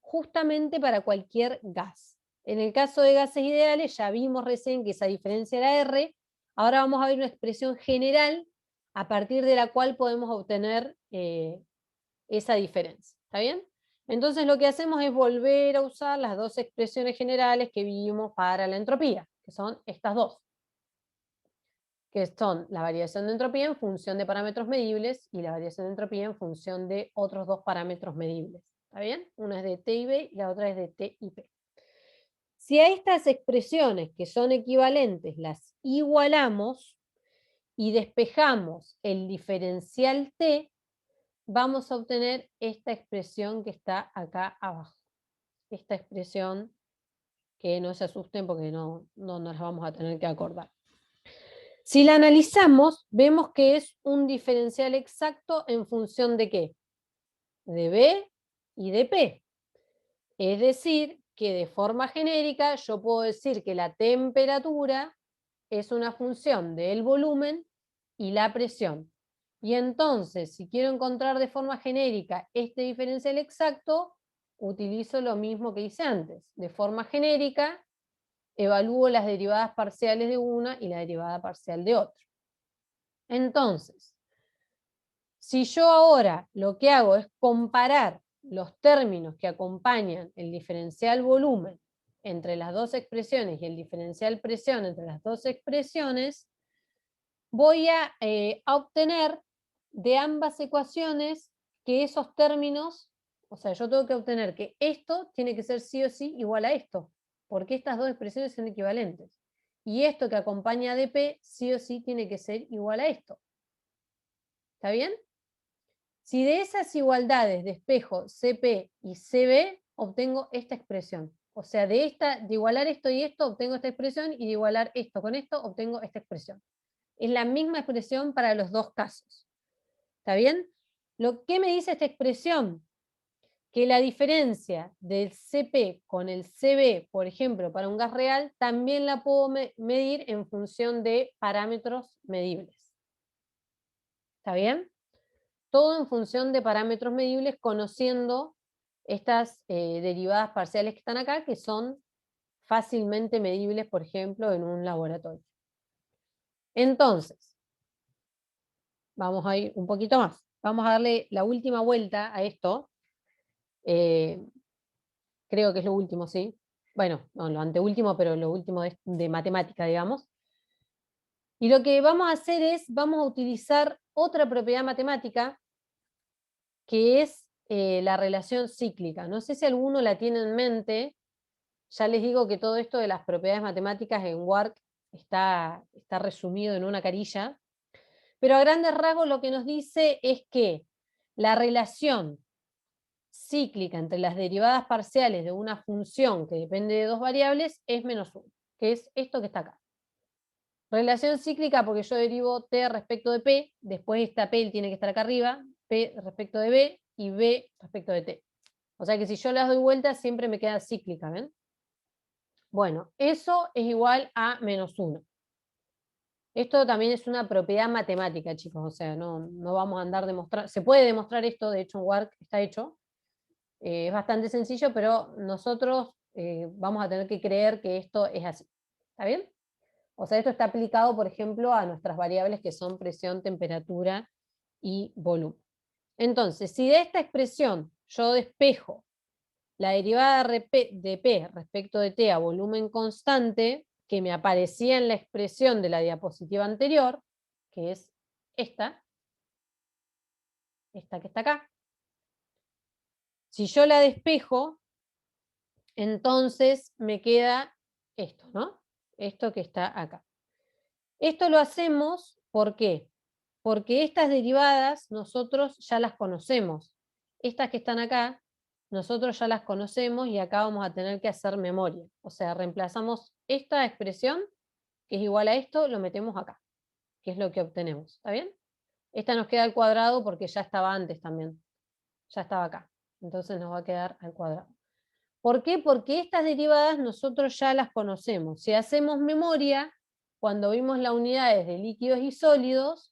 justamente para cualquier gas. En el caso de gases ideales ya vimos recién que esa diferencia era R, ahora vamos a ver una expresión general a partir de la cual podemos obtener esa diferencia. ¿Está bien? Entonces lo que hacemos es volver a usar las dos expresiones generales que vimos para la entropía, que son estas dos, que son la variación de entropía en función de parámetros medibles y la variación de entropía en función de otros dos parámetros medibles. ¿Está bien? Una es de T y B y la otra es de T y P. Si a estas expresiones que son equivalentes las igualamos y despejamos el diferencial T, vamos a obtener esta expresión que está acá abajo. Esta expresión que no se asusten porque no nos la vamos a tener que acordar. Si la analizamos, vemos que es un diferencial exacto en función de ¿qué? De B y de P. Es decir, que de forma genérica yo puedo decir que la temperatura es una función del volumen y la presión. Y entonces, si quiero encontrar de forma genérica este diferencial exacto, utilizo lo mismo que hice antes. De forma genérica, evalúo las derivadas parciales de una y la derivada parcial de otra. Entonces, si yo ahora lo que hago es comparar los términos que acompañan el diferencial volumen entre las dos expresiones y el diferencial presión entre las dos expresiones, voy a obtener de ambas ecuaciones que esos términos, o sea, yo tengo que obtener que esto tiene que ser sí o sí igual a esto, porque estas dos expresiones son equivalentes. Y esto que acompaña a dp sí o sí tiene que ser igual a esto. ¿Está bien? Si de esas igualdades despejo CP y CB, obtengo esta expresión. O sea, de igualar esto y esto, obtengo esta expresión, y de igualar esto con esto, obtengo esta expresión. Es la misma expresión para los dos casos. ¿Está bien? Lo que me dice esta expresión, que la diferencia del CP con el CB, por ejemplo, para un gas real, también la puedo medir en función de parámetros medibles. ¿Está bien? Todo en función de parámetros medibles, conociendo estas derivadas parciales que están acá, que son fácilmente medibles, por ejemplo, en un laboratorio. Entonces, vamos a ir un poquito más. Vamos a darle la última vuelta a esto. Creo que es lo último, ¿sí? Bueno, no, lo anteúltimo, pero lo último de matemática, digamos. Y lo que vamos a hacer es, vamos a utilizar otra propiedad matemática, que es la relación cíclica. No sé si alguno la tiene en mente. Ya les digo que todo esto de las propiedades matemáticas en Warc está resumido en una carilla. Pero a grandes rasgos lo que nos dice es que la relación cíclica entre las derivadas parciales de una función que depende de dos variables es -1, que es esto que está acá. Relación cíclica porque yo derivo t respecto de p, después esta p tiene que estar acá arriba, p respecto de b y b respecto de t. O sea que si yo las doy vuelta siempre me queda cíclica, ¿ven? Bueno, eso es igual a -1. Esto también es una propiedad matemática, chicos, o sea, no vamos a andar demostrando. Se puede demostrar esto, de hecho en Warc está hecho. Es bastante sencillo, pero nosotros vamos a tener que creer que esto es así. ¿Está bien? O sea, esto está aplicado, por ejemplo, a nuestras variables que son presión, temperatura y volumen. Entonces, si de esta expresión yo despejo la derivada de P respecto de T a volumen constante, que me aparecía en la expresión de la diapositiva anterior, que es esta que está acá. Si yo la despejo, entonces me queda esto, ¿no? Esto que está acá. Esto lo hacemos, ¿por qué? Porque estas derivadas nosotros ya las conocemos. Estas que están acá, nosotros ya las conocemos y acá vamos a tener que hacer memoria. O sea, reemplazamos esta expresión, que es igual a esto, lo metemos acá, que es lo que obtenemos. ¿Está bien? Esta nos queda al cuadrado porque ya estaba antes también. Ya estaba acá. Entonces nos va a quedar al cuadrado. ¿Por qué? Porque estas derivadas nosotros ya las conocemos. Si hacemos memoria, cuando vimos las unidades de líquidos y sólidos,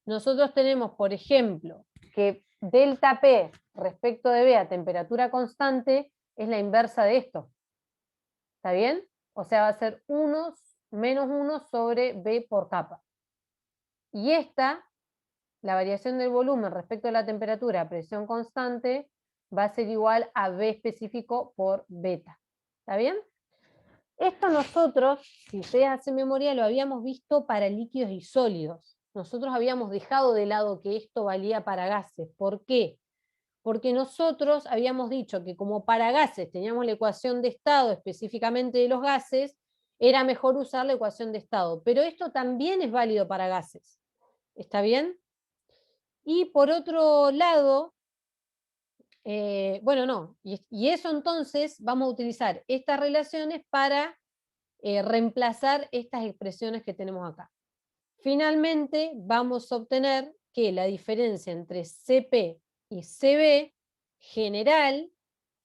nosotros tenemos, por ejemplo, que delta P respecto de B a temperatura constante es la inversa de esto. ¿Está bien? O sea, va a ser -1 sobre B por capa. Y esta, la variación del volumen respecto a la temperatura a presión constante, va a ser igual a B específico por beta. ¿Está bien? Esto nosotros, si ustedes hacen memoria, lo habíamos visto para líquidos y sólidos. Nosotros habíamos dejado de lado que esto valía para gases. ¿Por qué? Porque nosotros habíamos dicho que como para gases teníamos la ecuación de estado específicamente de los gases, era mejor usar la ecuación de estado. Pero esto también es válido para gases. ¿Está bien? Y por otro lado, bueno, no, y eso entonces vamos a utilizar estas relaciones para reemplazar estas expresiones que tenemos acá. Finalmente vamos a obtener que la diferencia entre CP y CB general,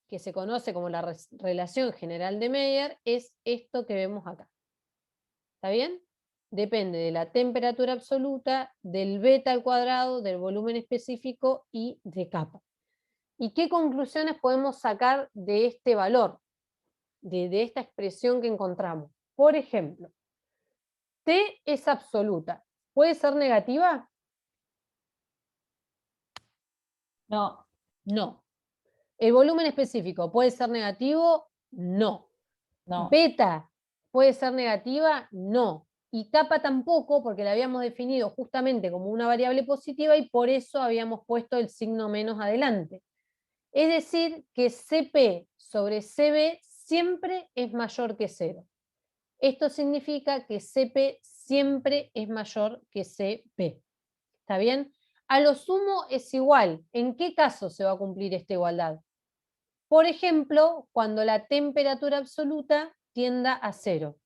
que se conoce como la relación general de Meyer, es esto que vemos acá. ¿Está bien? depende de la temperatura absoluta, del beta al cuadrado, del volumen específico y de kappa. ¿Y qué conclusiones podemos sacar de este valor, de esta expresión que encontramos? Por ejemplo, T es absoluta. ¿Puede ser negativa? No, No. ¿El volumen específico puede ser negativo? No. no. ¿Beta puede ser negativa? No. Y kappa tampoco, porque la habíamos definido justamente como una variable positiva y por eso habíamos puesto el signo menos adelante. Es decir, que CP sobre CB siempre es mayor que 0. Esto significa que CP siempre es mayor que CP. ¿Está bien? A lo sumo es igual. ¿En qué caso se va a cumplir esta igualdad? Por ejemplo, cuando la temperatura absoluta tienda a 0.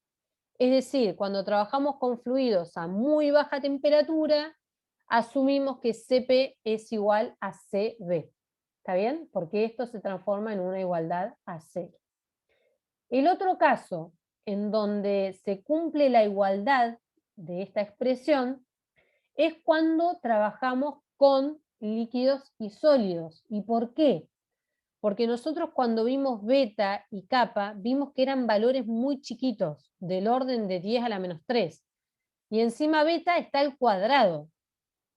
Es decir, cuando trabajamos con fluidos a muy baja temperatura, asumimos que CP es igual a CB. ¿Está bien? Porque esto se transforma en una igualdad a 0. El otro caso en donde se cumple la igualdad de esta expresión es cuando trabajamos con líquidos y sólidos. ¿Y por qué? Porque nosotros cuando vimos beta y kappa, vimos que eran valores muy chiquitos, del orden de 10 a la menos 3. Y encima beta está al cuadrado.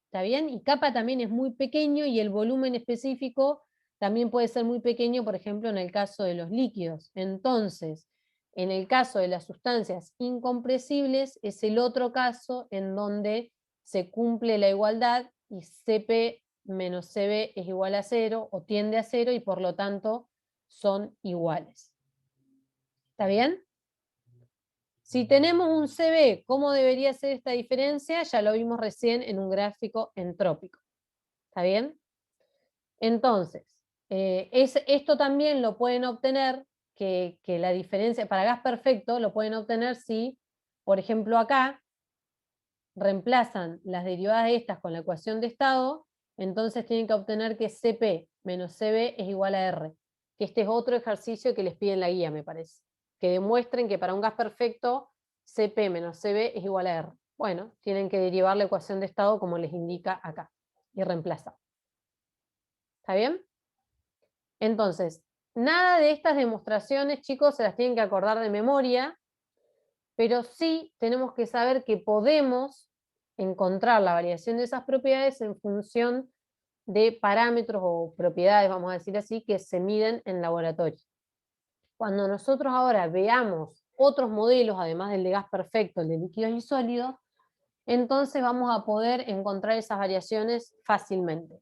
¿Está bien? Y kappa también es muy pequeño y el volumen específico también puede ser muy pequeño, por ejemplo, en el caso de los líquidos. Entonces, en el caso de las sustancias incompresibles, es el otro caso en donde se cumple la igualdad y CP menos CB es igual a 0 o tiende a 0 y por lo tanto son iguales. ¿Está bien? Si tenemos un CB, ¿cómo debería ser esta diferencia? Ya lo vimos recién en un gráfico entrópico. ¿Está bien? Entonces, esto también lo pueden obtener, que la diferencia para gas perfecto lo pueden obtener si, por ejemplo, acá reemplazan las derivadas de estas con la ecuación de estado, entonces tienen que obtener que CP menos CB es igual a R. Que este es otro ejercicio que les pide en la guía, me parece. Que demuestren que para un gas perfecto CP menos CB es igual a R. Bueno, tienen que derivar la ecuación de estado como les indica acá y reemplazar. ¿Está bien? Entonces, nada de estas demostraciones, chicos, se las tienen que acordar de memoria, pero sí tenemos que saber que podemos encontrar la variación de esas propiedades en función de parámetros o propiedades, vamos a decir así, que se miden en laboratorio. Cuando nosotros ahora veamos otros modelos, además del de gas perfecto, el de líquidos y sólidos, entonces vamos a poder encontrar esas variaciones fácilmente.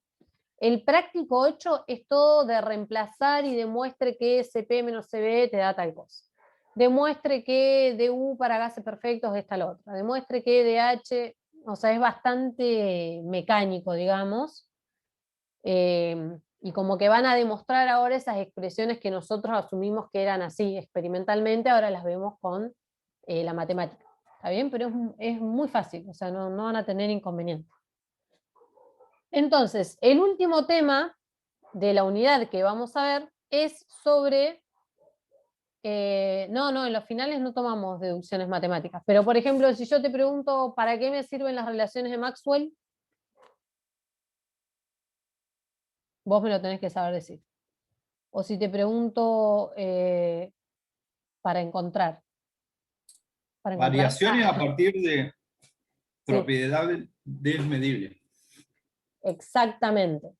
El práctico 8 es todo de reemplazar y demuestre que CP menos CB te da tal cosa. Demuestre que DU para gases perfectos es tal otra. Demuestre que DH, o sea, es bastante mecánico, digamos. Y como que van a demostrar ahora esas expresiones que nosotros asumimos que eran así experimentalmente, ahora las vemos con la matemática. ¿Está bien? Pero es muy fácil, o sea, no van a tener inconveniente. Entonces, el último tema de la unidad que vamos a ver es sobre... no, en los finales no tomamos deducciones matemáticas, pero por ejemplo, si yo te pregunto ¿para qué me sirven las relaciones de Maxwell? Vos me lo tenés que saber decir. O si te pregunto para encontrar. Variaciones a partir de Sí. propiedades desmedibles. Exactamente.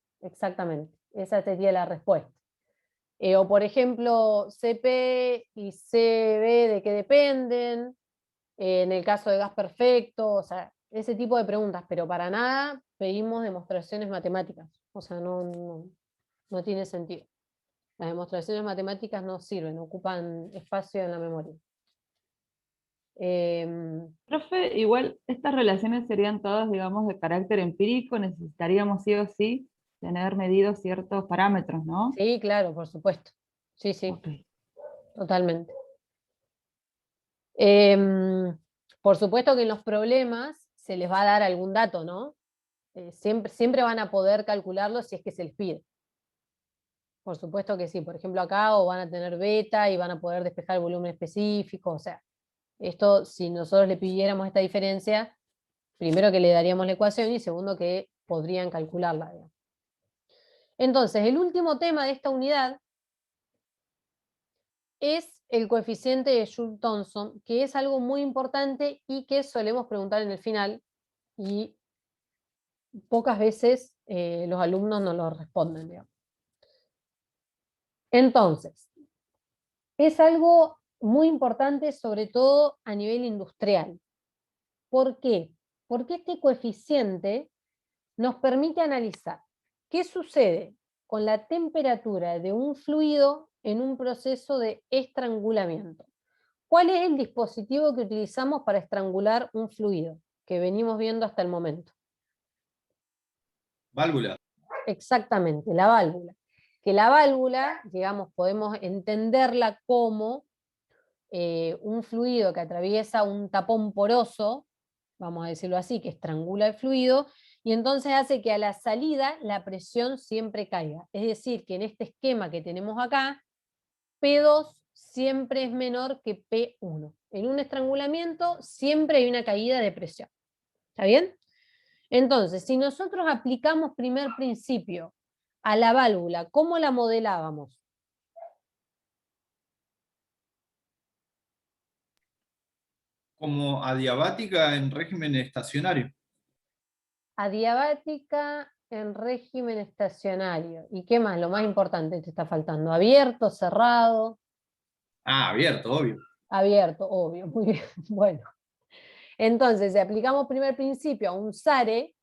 Esa sería la respuesta. O por ejemplo, CP y CB, ¿de qué dependen? En el caso de gas perfecto, o sea, ese tipo de preguntas, pero para nada pedimos demostraciones matemáticas. O sea, no tiene sentido. Las demostraciones matemáticas no sirven, ocupan espacio en la memoria. Profe, igual estas relaciones serían todas, digamos, de carácter empírico, necesitaríamos sí o sí tener medidos ciertos parámetros, ¿no? Sí, claro, por supuesto. Sí, Ok. totalmente. Por supuesto que en los problemas se les va a dar algún dato, ¿no? Siempre van a poder calcularlo si es que se les pide. Por supuesto que sí. Por ejemplo, acá o van a tener beta y van a poder despejar el volumen específico, o sea, Esto, si nosotros le pidiéramos esta diferencia, primero que le daríamos la ecuación y segundo que podrían calcularla. Digamos. Entonces, el último tema de esta unidad es el coeficiente de Joule-Thomson, que es algo muy importante y que solemos preguntar en el final y pocas veces los alumnos nos lo responden. Digamos. Entonces, es algo muy importante, sobre todo a nivel industrial. ¿Por qué? Porque este coeficiente nos permite analizar qué sucede con la temperatura de un fluido en un proceso de estrangulamiento. ¿Cuál es el dispositivo que utilizamos para estrangular un fluido que venimos viendo hasta el momento? Válvula. Exactamente, la válvula. Que la válvula, digamos, podemos entenderla como un fluido que atraviesa un tapón poroso, vamos a decirlo así, que estrangula el fluido, y entonces hace que a la salida la presión siempre caiga. Es decir, que en este esquema que tenemos acá, P2 siempre es menor que P1. En un estrangulamiento siempre hay una caída de presión. ¿Está bien? Entonces, si nosotros aplicamos primer principio a la válvula, ¿cómo la modelábamos? Como adiabática en régimen estacionario. Adiabática en régimen estacionario. ¿Y qué más? Lo más importante te está faltando. ¿Abierto, cerrado? Ah, abierto, obvio. Abierto, obvio. Muy bien. Bueno. Entonces, si aplicamos primer principio a un SARE,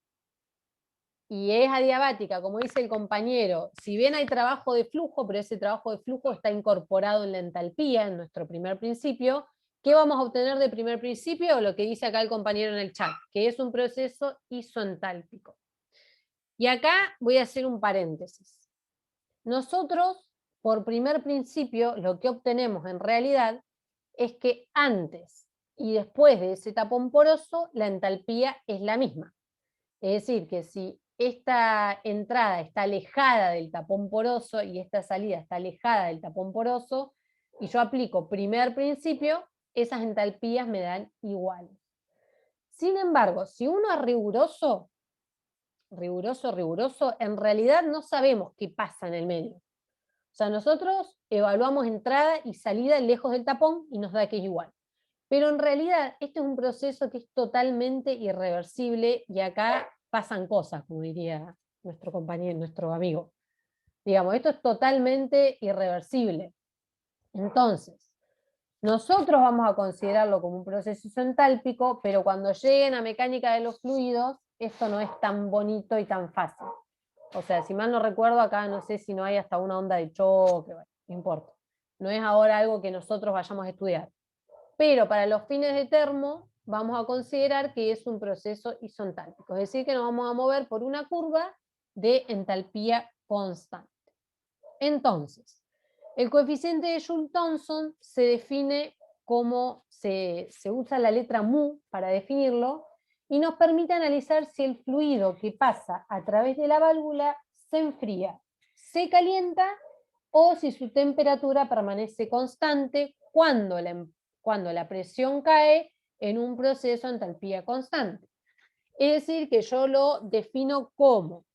y es adiabática, como dice el compañero, si bien hay trabajo de flujo, pero ese trabajo de flujo está incorporado en la entalpía, en nuestro primer principio, ¿qué vamos a obtener de primer principio? Lo que dice acá el compañero en el chat, que es un proceso isoentálpico. Y acá voy a hacer un paréntesis. Nosotros, por primer principio, lo que obtenemos en realidad es que antes y después de ese tapón poroso, la entalpía es la misma. Es decir, que si esta entrada está alejada del tapón poroso y esta salida está alejada del tapón poroso, y yo aplico primer principio, esas entalpías me dan iguales. Sin embargo, si uno es riguroso, en realidad no sabemos qué pasa en el medio. O sea, nosotros evaluamos entrada y salida lejos del tapón y nos da que es igual. Pero en realidad este es un proceso que es totalmente irreversible y acá pasan cosas, como diría nuestro compañero, nuestro amigo. Digamos, esto es totalmente irreversible. Entonces, nosotros vamos a considerarlo como un proceso isentálpico, pero cuando lleguen a mecánica de los fluidos, esto no es tan bonito y tan fácil. O sea, si mal no recuerdo, acá no sé si no hay hasta una onda de choque, bueno, no importa. No es ahora algo que nosotros vayamos a estudiar. Pero para los fines de termo, vamos a considerar que es un proceso isoentálpico. Es decir, que nos vamos a mover por una curva de entalpía constante. Entonces, el coeficiente de Joule-Thomson se define como, se usa la letra mu para definirlo, y nos permite analizar si el fluido que pasa a través de la válvula se enfría, se calienta, o si su temperatura permanece constante cuando la presión cae en un proceso de entalpía constante. Es decir, que yo lo defino como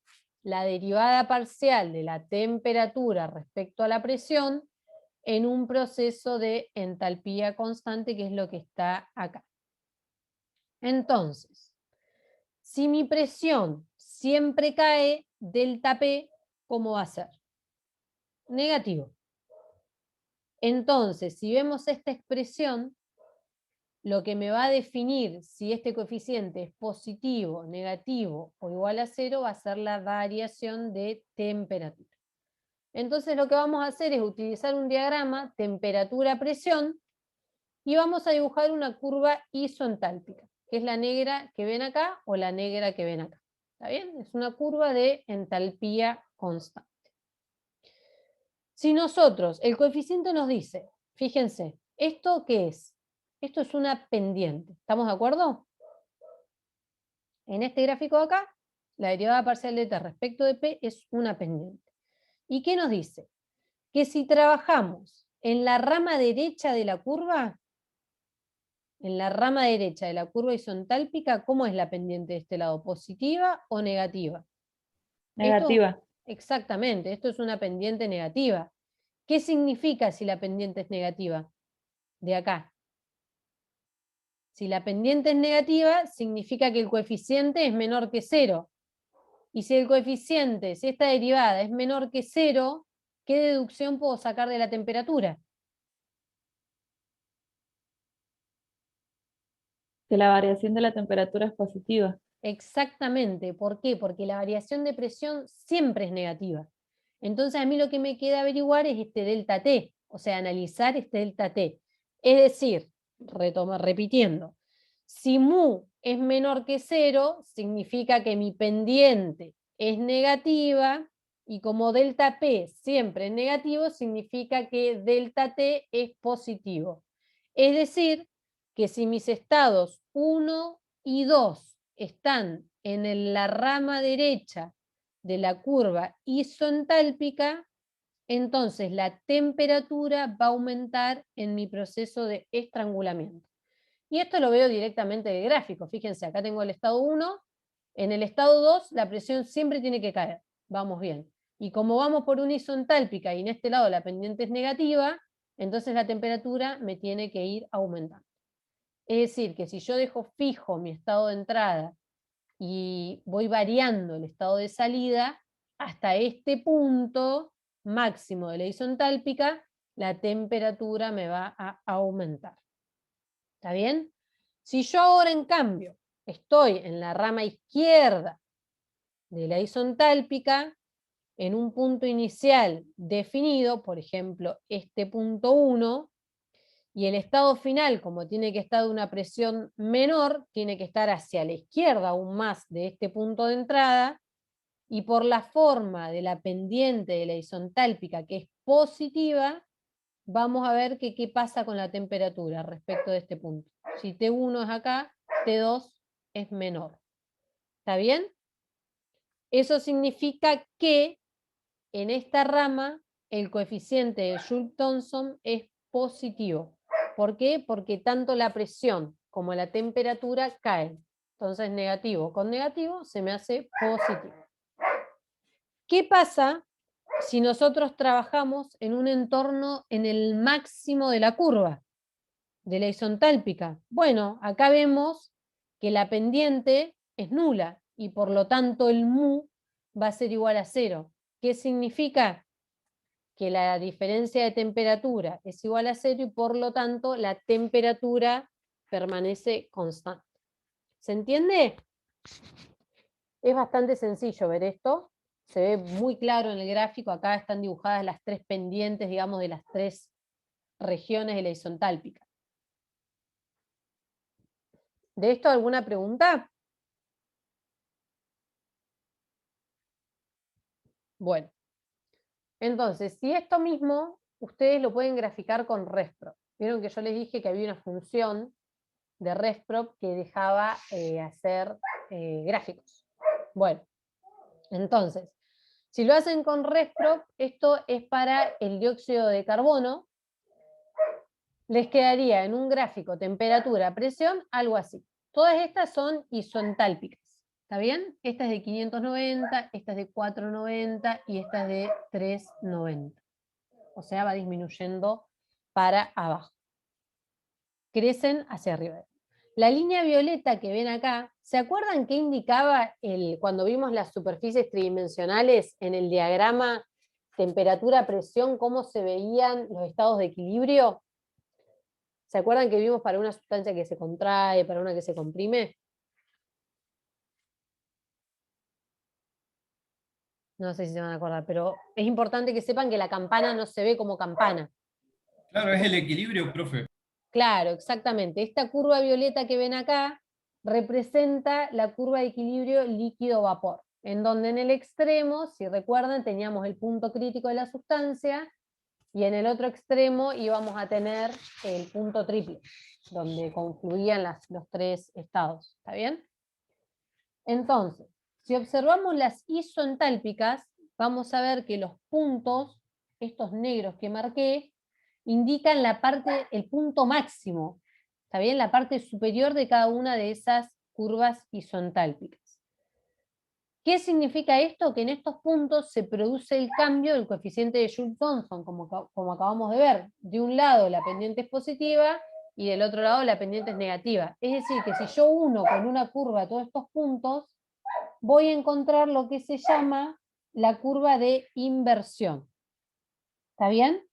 la derivada parcial de la temperatura respecto a la presión en un proceso de entalpía constante, que es lo que está acá. Entonces, si mi presión siempre cae, delta P, ¿cómo va a ser? Negativo. Entonces, si vemos esta expresión, lo que me va a definir si este coeficiente es positivo, negativo o igual a 0 va a ser la variación de temperatura. Entonces lo que vamos a hacer es utilizar un diagrama temperatura-presión y vamos a dibujar una curva isoentálpica, que es la negra que ven acá o la negra que ven acá. ¿Está bien? Es una curva de entalpía constante. Si nosotros, el coeficiente nos dice, fíjense, ¿esto qué es? Esto es una pendiente. ¿Estamos de acuerdo? En este gráfico de acá, la derivada parcial de t respecto de p es una pendiente. ¿Y qué nos dice? Que si trabajamos en la rama derecha de la curva, en la rama derecha de la curva isentálpica, ¿cómo es la pendiente de este lado? ¿Positiva o negativa? Negativa. Exactamente, esto es una pendiente negativa. ¿Qué significa si la pendiente es negativa? De acá. Si la pendiente es negativa, significa que el coeficiente es menor que 0. Y si el coeficiente, si esta derivada es menor que 0, ¿qué deducción puedo sacar de la temperatura? Que la variación de la temperatura es positiva. Exactamente. ¿Por qué? Porque la variación de presión siempre es negativa. Entonces a mí lo que me queda averiguar es este delta T, o sea, analizar este delta T. Es decir, repitiendo, si mu es menor que 0, significa que mi pendiente es negativa, y como delta P siempre es negativo, significa que delta T es positivo. Es decir, que si mis estados 1 y 2 están en la rama derecha de la curva isentálpica, entonces la temperatura va a aumentar en mi proceso de estrangulamiento. Y esto lo veo directamente del gráfico. Fíjense, acá tengo el estado 1, en el estado 2 la presión siempre tiene que caer. Vamos bien. Y como vamos por una isentálpica y en este lado la pendiente es negativa, entonces la temperatura me tiene que ir aumentando. Es decir, que si yo dejo fijo mi estado de entrada y voy variando el estado de salida, hasta este punto máximo de la isentálpica, la temperatura me va a aumentar. ¿Está bien? Si yo ahora, en cambio, estoy en la rama izquierda de la isentálpica, en un punto inicial definido, por ejemplo, este punto 1, y el estado final, como tiene que estar de una presión menor, tiene que estar hacia la izquierda aún más de este punto de entrada, y por la forma de la pendiente de la isentálpica, que es positiva, vamos a ver qué pasa con la temperatura respecto de este punto. Si T1 es acá, T2 es menor. ¿Está bien? Eso significa que en esta rama el coeficiente de Joule-Thomson es positivo. ¿Por qué? Porque tanto la presión como la temperatura caen. Entonces negativo con negativo se me hace positivo. ¿Qué pasa si nosotros trabajamos en un entorno en el máximo de la curva, de la isentálpica? Bueno, acá vemos que la pendiente es nula y por lo tanto el mu va a ser igual a 0. ¿Qué significa? Que la diferencia de temperatura es igual a 0 y por lo tanto la temperatura permanece constante. ¿Se entiende? Es bastante sencillo ver esto. Se ve muy claro en el gráfico. Acá están dibujadas las 3 pendientes, digamos, de las 3 regiones de la isentálpica. ¿De esto alguna pregunta? Bueno. Entonces, si esto mismo, ustedes lo pueden graficar con ResProp. Vieron que yo les dije que había una función de ResProp que dejaba hacer gráficos. Bueno, entonces, si lo hacen con ResProp, esto es para el dióxido de carbono, les quedaría en un gráfico temperatura, presión, algo así. Todas estas son isentálpicas. ¿Está bien? Esta es de 590, esta es de 490 y esta es de 390. O sea, va disminuyendo para abajo. Crecen hacia arriba. La línea violeta que ven acá, ¿se acuerdan qué indicaba cuando vimos las superficies tridimensionales en el diagrama temperatura, presión, cómo se veían los estados de equilibrio? ¿Se acuerdan que vimos para una sustancia que se contrae, para una que se comprime? No sé si se van a acordar, pero es importante que sepan que la campana no se ve como campana. Claro, es el equilibrio, profe. Claro, exactamente. Esta curva violeta que ven acá representa la curva de equilibrio líquido-vapor, en donde en el extremo, si recuerdan, teníamos el punto crítico de la sustancia, y en el otro extremo íbamos a tener el punto triple, donde confluían los 3 estados. ¿Está bien? Entonces, si observamos las isentálpicas, vamos a ver que los puntos, estos negros que marqué, indican el punto máximo. ¿Está bien? La parte superior de cada una de esas curvas isentálpicas. ¿Qué significa esto? Que en estos puntos se produce el cambio del coeficiente de Joule-Thomson, como acabamos de ver. De un lado la pendiente es positiva y del otro lado la pendiente es negativa. Es decir, que si yo uno con una curva todos estos puntos, voy a encontrar lo que se llama la curva de inversión. ¿Está bien?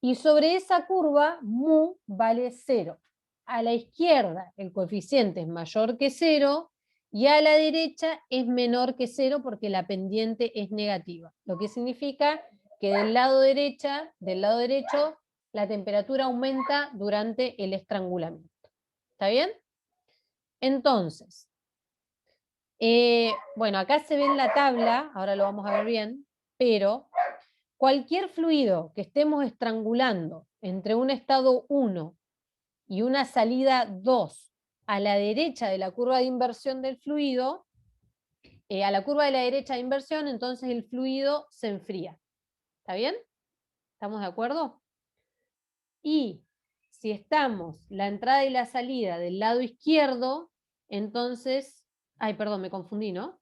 Y sobre esa curva, mu vale 0. A la izquierda el coeficiente es mayor que 0 y a la derecha es menor que 0 porque la pendiente es negativa. Lo que significa que del lado derecho, la temperatura aumenta durante el estrangulamiento. ¿Está bien? Entonces, bueno, acá se ve en la tabla, ahora lo vamos a ver bien, pero cualquier fluido que estemos estrangulando entre un estado 1 y una salida 2 a la derecha de la curva de inversión del fluido, a la curva de la derecha de inversión, entonces el fluido se enfría. ¿Está bien? ¿Estamos de acuerdo? Y si estamos la entrada y la salida del lado izquierdo, entonces... Ay, perdón, me confundí, ¿no?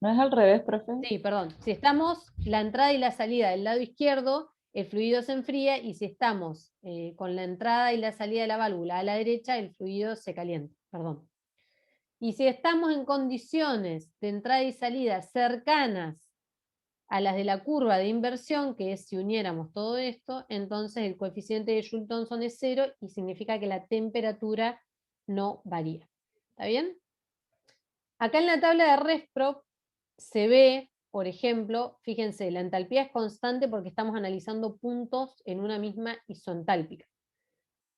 ¿No es al revés, profe? Sí, perdón. Si estamos la entrada y la salida del lado izquierdo, el fluido se enfría, y si estamos con la entrada y la salida de la válvula a la derecha, el fluido se calienta. Perdón. Y si estamos en condiciones de entrada y salida cercanas a las de la curva de inversión, que es si uniéramos todo esto, entonces el coeficiente de Joule-Thomson es 0 y significa que la temperatura no varía. ¿Está bien? Acá en la tabla de RESPRO se ve, por ejemplo, fíjense, la entalpía es constante porque estamos analizando puntos en una misma isentálpica.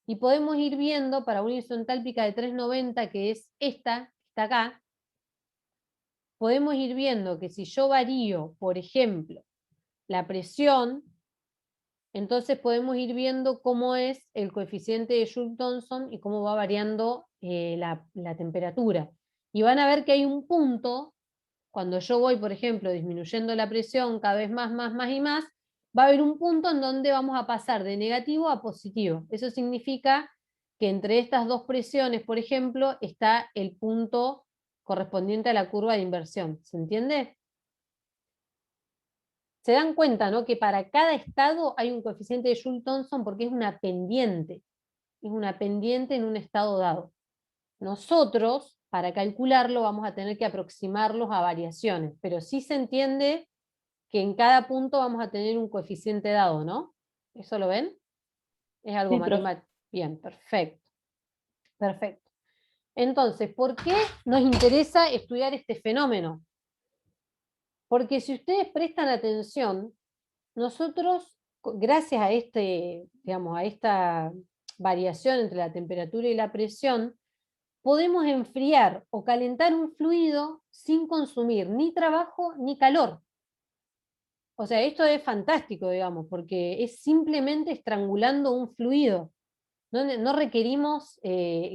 Y podemos ir viendo para una isentálpica de 390, que es esta, que está acá, podemos ir viendo que si yo varío, por ejemplo, la presión, entonces podemos ir viendo cómo es el coeficiente de Joule-Thomson y cómo va variando la temperatura. Y van a ver que hay un punto, cuando yo voy, por ejemplo, disminuyendo la presión cada vez más y más, va a haber un punto en donde vamos a pasar de negativo a positivo. Eso significa que entre estas dos presiones, por ejemplo, está el punto correspondiente a la curva de inversión. ¿Se entiende? Se dan cuenta, ¿no?, que para cada estado hay un coeficiente de Joule-Thomson porque es una pendiente. Es una pendiente en un estado dado. Nosotros, para calcularlo, vamos a tener que aproximarlos a variaciones, pero sí se entiende que en cada punto vamos a tener un coeficiente dado, ¿no? ¿Eso lo ven? Es algo Sí, profe. matemático. Bien, perfecto. Perfecto. Entonces, ¿por qué nos interesa estudiar este fenómeno? Porque si ustedes prestan atención, nosotros, gracias a digamos, a esta variación entre la temperatura y la presión, podemos enfriar o calentar un fluido sin consumir ni trabajo ni calor. O sea, esto es fantástico, digamos, porque es simplemente estrangulando un fluido. No requerimos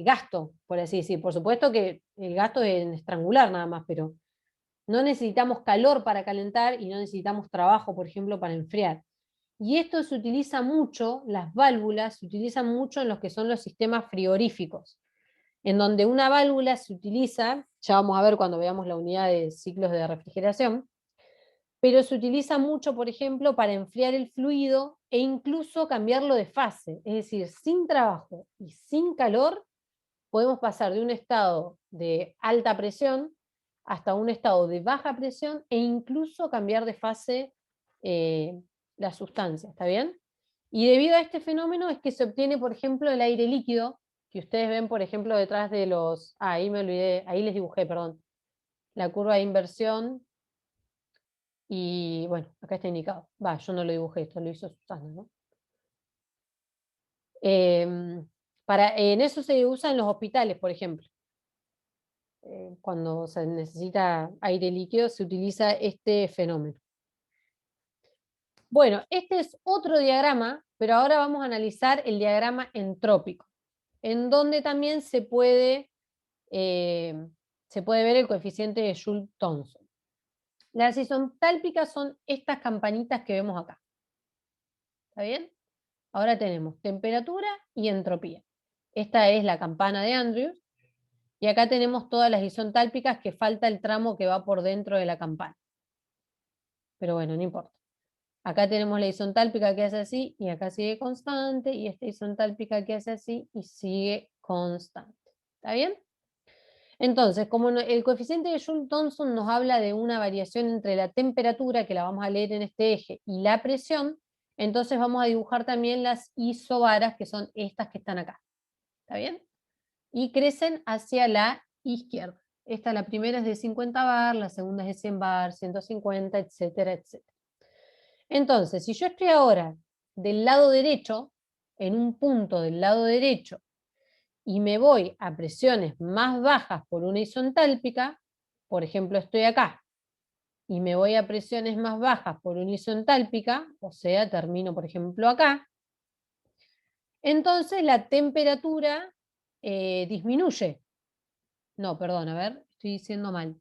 gasto, por así decir. Por supuesto que el gasto es en estrangular nada más, pero no necesitamos calor para calentar y no necesitamos trabajo, por ejemplo, para enfriar. Y esto se utiliza mucho, las válvulas se utilizan mucho en los que son los sistemas frigoríficos, en donde una válvula se utiliza, ya vamos a ver cuando veamos la unidad de ciclos de refrigeración, pero se utiliza mucho, por ejemplo, para enfriar el fluido e incluso cambiarlo de fase, es decir, sin trabajo y sin calor, podemos pasar de un estado de alta presión hasta un estado de baja presión e incluso cambiar de fase la sustancia, ¿está bien? Y debido a este fenómeno es que se obtiene, por ejemplo, el aire líquido, que ustedes ven, por ejemplo, detrás de los... Ah, ahí me olvidé, ahí les dibujé, perdón. La curva de inversión. Y bueno, acá está indicado. Va, yo no lo dibujé, esto lo hizo Susana, ¿no? En eso se usa en los hospitales, por ejemplo. Cuando se necesita aire líquido, se utiliza este fenómeno. Bueno, este es otro diagrama, pero ahora vamos a analizar el diagrama entrópico, en donde también se puede ver el coeficiente de Joule-Thomson. Las isentálpicas son estas campanitas que vemos acá. ¿Está bien? Ahora tenemos temperatura y entropía. Esta es la campana de Andrews. Y acá tenemos todas las isentálpicas, que falta el tramo que va por dentro de la campana. Pero bueno, no importa. Acá tenemos la isentálpica que hace así, y acá sigue constante, y esta isentálpica que hace así, y sigue constante. ¿Está bien? Entonces, como el coeficiente de Joule-Thomson nos habla de una variación entre la temperatura, que la vamos a leer en este eje, y la presión, entonces vamos a dibujar también las isobaras, que son estas que están acá. ¿Está bien? Y crecen hacia la izquierda. Esta, la primera es de 50 bar, la segunda es de 100 bar, 150, etcétera, etcétera. Entonces, si yo estoy ahora del lado derecho, en un punto del lado derecho, y me voy a presiones más bajas por una isentálpica, por ejemplo estoy acá, y me voy a presiones más bajas por una isentálpica, o sea, termino por ejemplo acá, entonces la temperatura disminuye. No, perdón, a ver, estoy diciendo mal.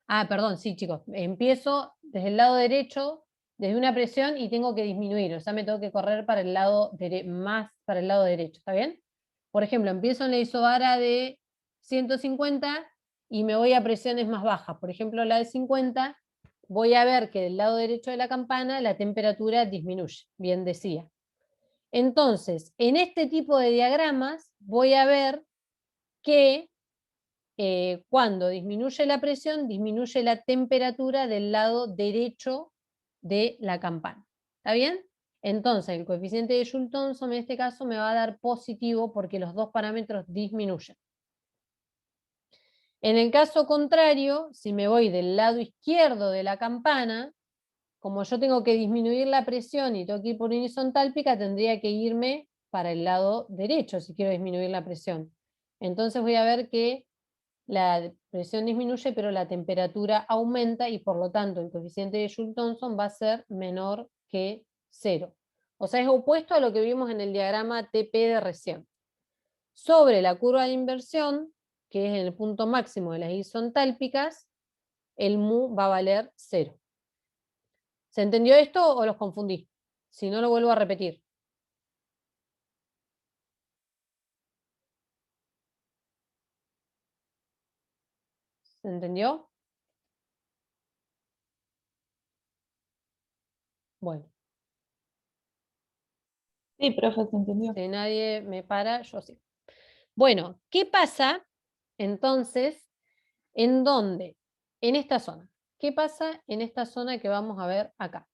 Ah, perdón, sí, chicos, empiezo desde el lado derecho, desde una presión, y tengo que disminuir, o sea, me tengo que correr para el lado más para el lado derecho, ¿está bien? Por ejemplo, empiezo en la isobara de 150 y me voy a presiones más bajas, por ejemplo, la de 50, voy a ver que del lado derecho de la campana la temperatura disminuye, bien decía. Entonces, en este tipo de diagramas voy a ver que cuando disminuye la presión, disminuye la temperatura del lado derecho de la campana. ¿Está bien? Entonces, el coeficiente de Joule-Thomson en este caso me va a dar positivo porque los dos parámetros disminuyen. En el caso contrario, si me voy del lado izquierdo de la campana, como yo tengo que disminuir la presión y tengo que ir por una isentálpica, tendría que irme para el lado derecho si quiero disminuir la presión. Entonces voy a ver que la presión disminuye, pero la temperatura aumenta, y por lo tanto el coeficiente de Joule-Thomson va a ser menor que 0. O sea, es opuesto a lo que vimos en el diagrama TP de recién. Sobre la curva de inversión, que es el punto máximo de las isentálpicas, el mu va a valer 0. ¿Se entendió esto o los confundí? Si no, lo vuelvo a repetir. ¿Se entendió? Bueno. Sí, profe, se entendió. Si nadie me para, yo sí. Bueno, ¿qué pasa entonces en dónde? En esta zona. ¿Qué pasa en esta zona que vamos a ver acá?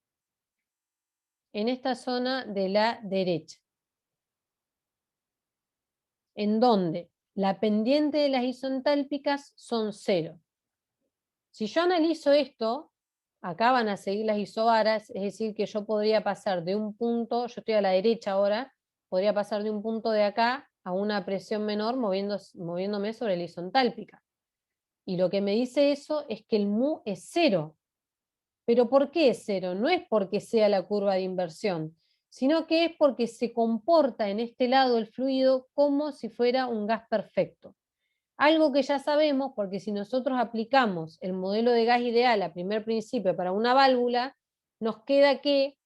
En esta zona de la derecha. En donde la pendiente de las isentálpicas son 0. Si yo analizo esto, acá van a seguir las isobaras, es decir, que yo podría pasar de un punto, yo estoy a la derecha ahora, podría pasar de un punto de acá a una presión menor moviéndome sobre la isentálpica. Y lo que me dice eso es que el mu es 0. ¿Pero por qué es 0? No es porque sea la curva de inversión, sino que es porque se comporta en este lado el fluido como si fuera un gas perfecto. Algo que ya sabemos, porque si nosotros aplicamos el modelo de gas ideal a primer principio para una válvula, nos queda que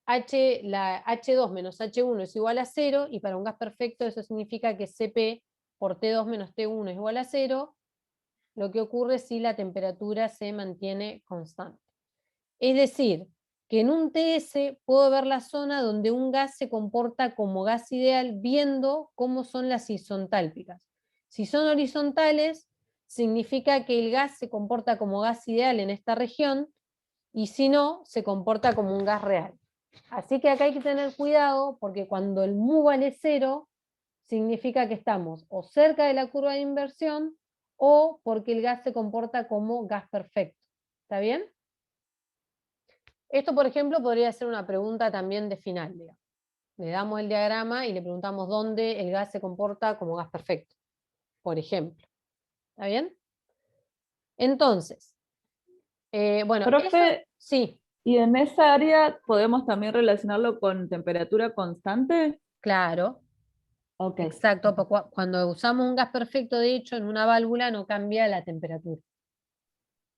la H2 menos H1 es igual a 0, y para un gas perfecto eso significa que Cp por T2 menos T1 es igual a 0, lo que ocurre si la temperatura se mantiene constante. Es decir, que en un TS puedo ver la zona donde un gas se comporta como gas ideal viendo cómo son las isentálpicas. Si son horizontales, significa que el gas se comporta como gas ideal en esta región, y si no, se comporta como un gas real. Así que acá hay que tener cuidado, porque cuando el mu vale 0, significa que estamos o cerca de la curva de inversión, o porque el gas se comporta como gas perfecto. ¿Está bien? Esto, por ejemplo, podría ser una pregunta también de final, digamos. Le damos el diagrama y le preguntamos dónde el gas se comporta como gas perfecto, por ejemplo. ¿Está bien? Entonces, bueno, Profe, eso, sí, ¿y en esa área podemos también relacionarlo con temperatura constante? claro, Ok, exacto. Cuando usamos un gas perfecto, de hecho, en una válvula no cambia la temperatura.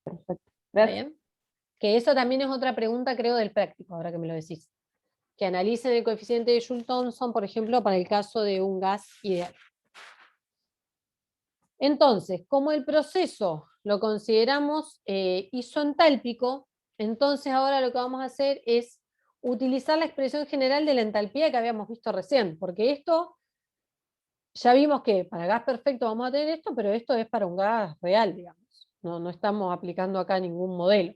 perfecto. ¿Está Gracias. bien? Que eso también es otra pregunta, creo, del práctico, ahora que me lo decís. que analicen el coeficiente de Joule-Thomson, por ejemplo, para el caso de un gas ideal. Entonces, como el proceso lo consideramos isoentálpico, entonces ahora lo que vamos a hacer es utilizar la expresión general de la entalpía que habíamos visto recién, porque esto, ya vimos que para gas perfecto vamos a tener esto, pero esto es para un gas real, digamos. No estamos aplicando acá ningún modelo.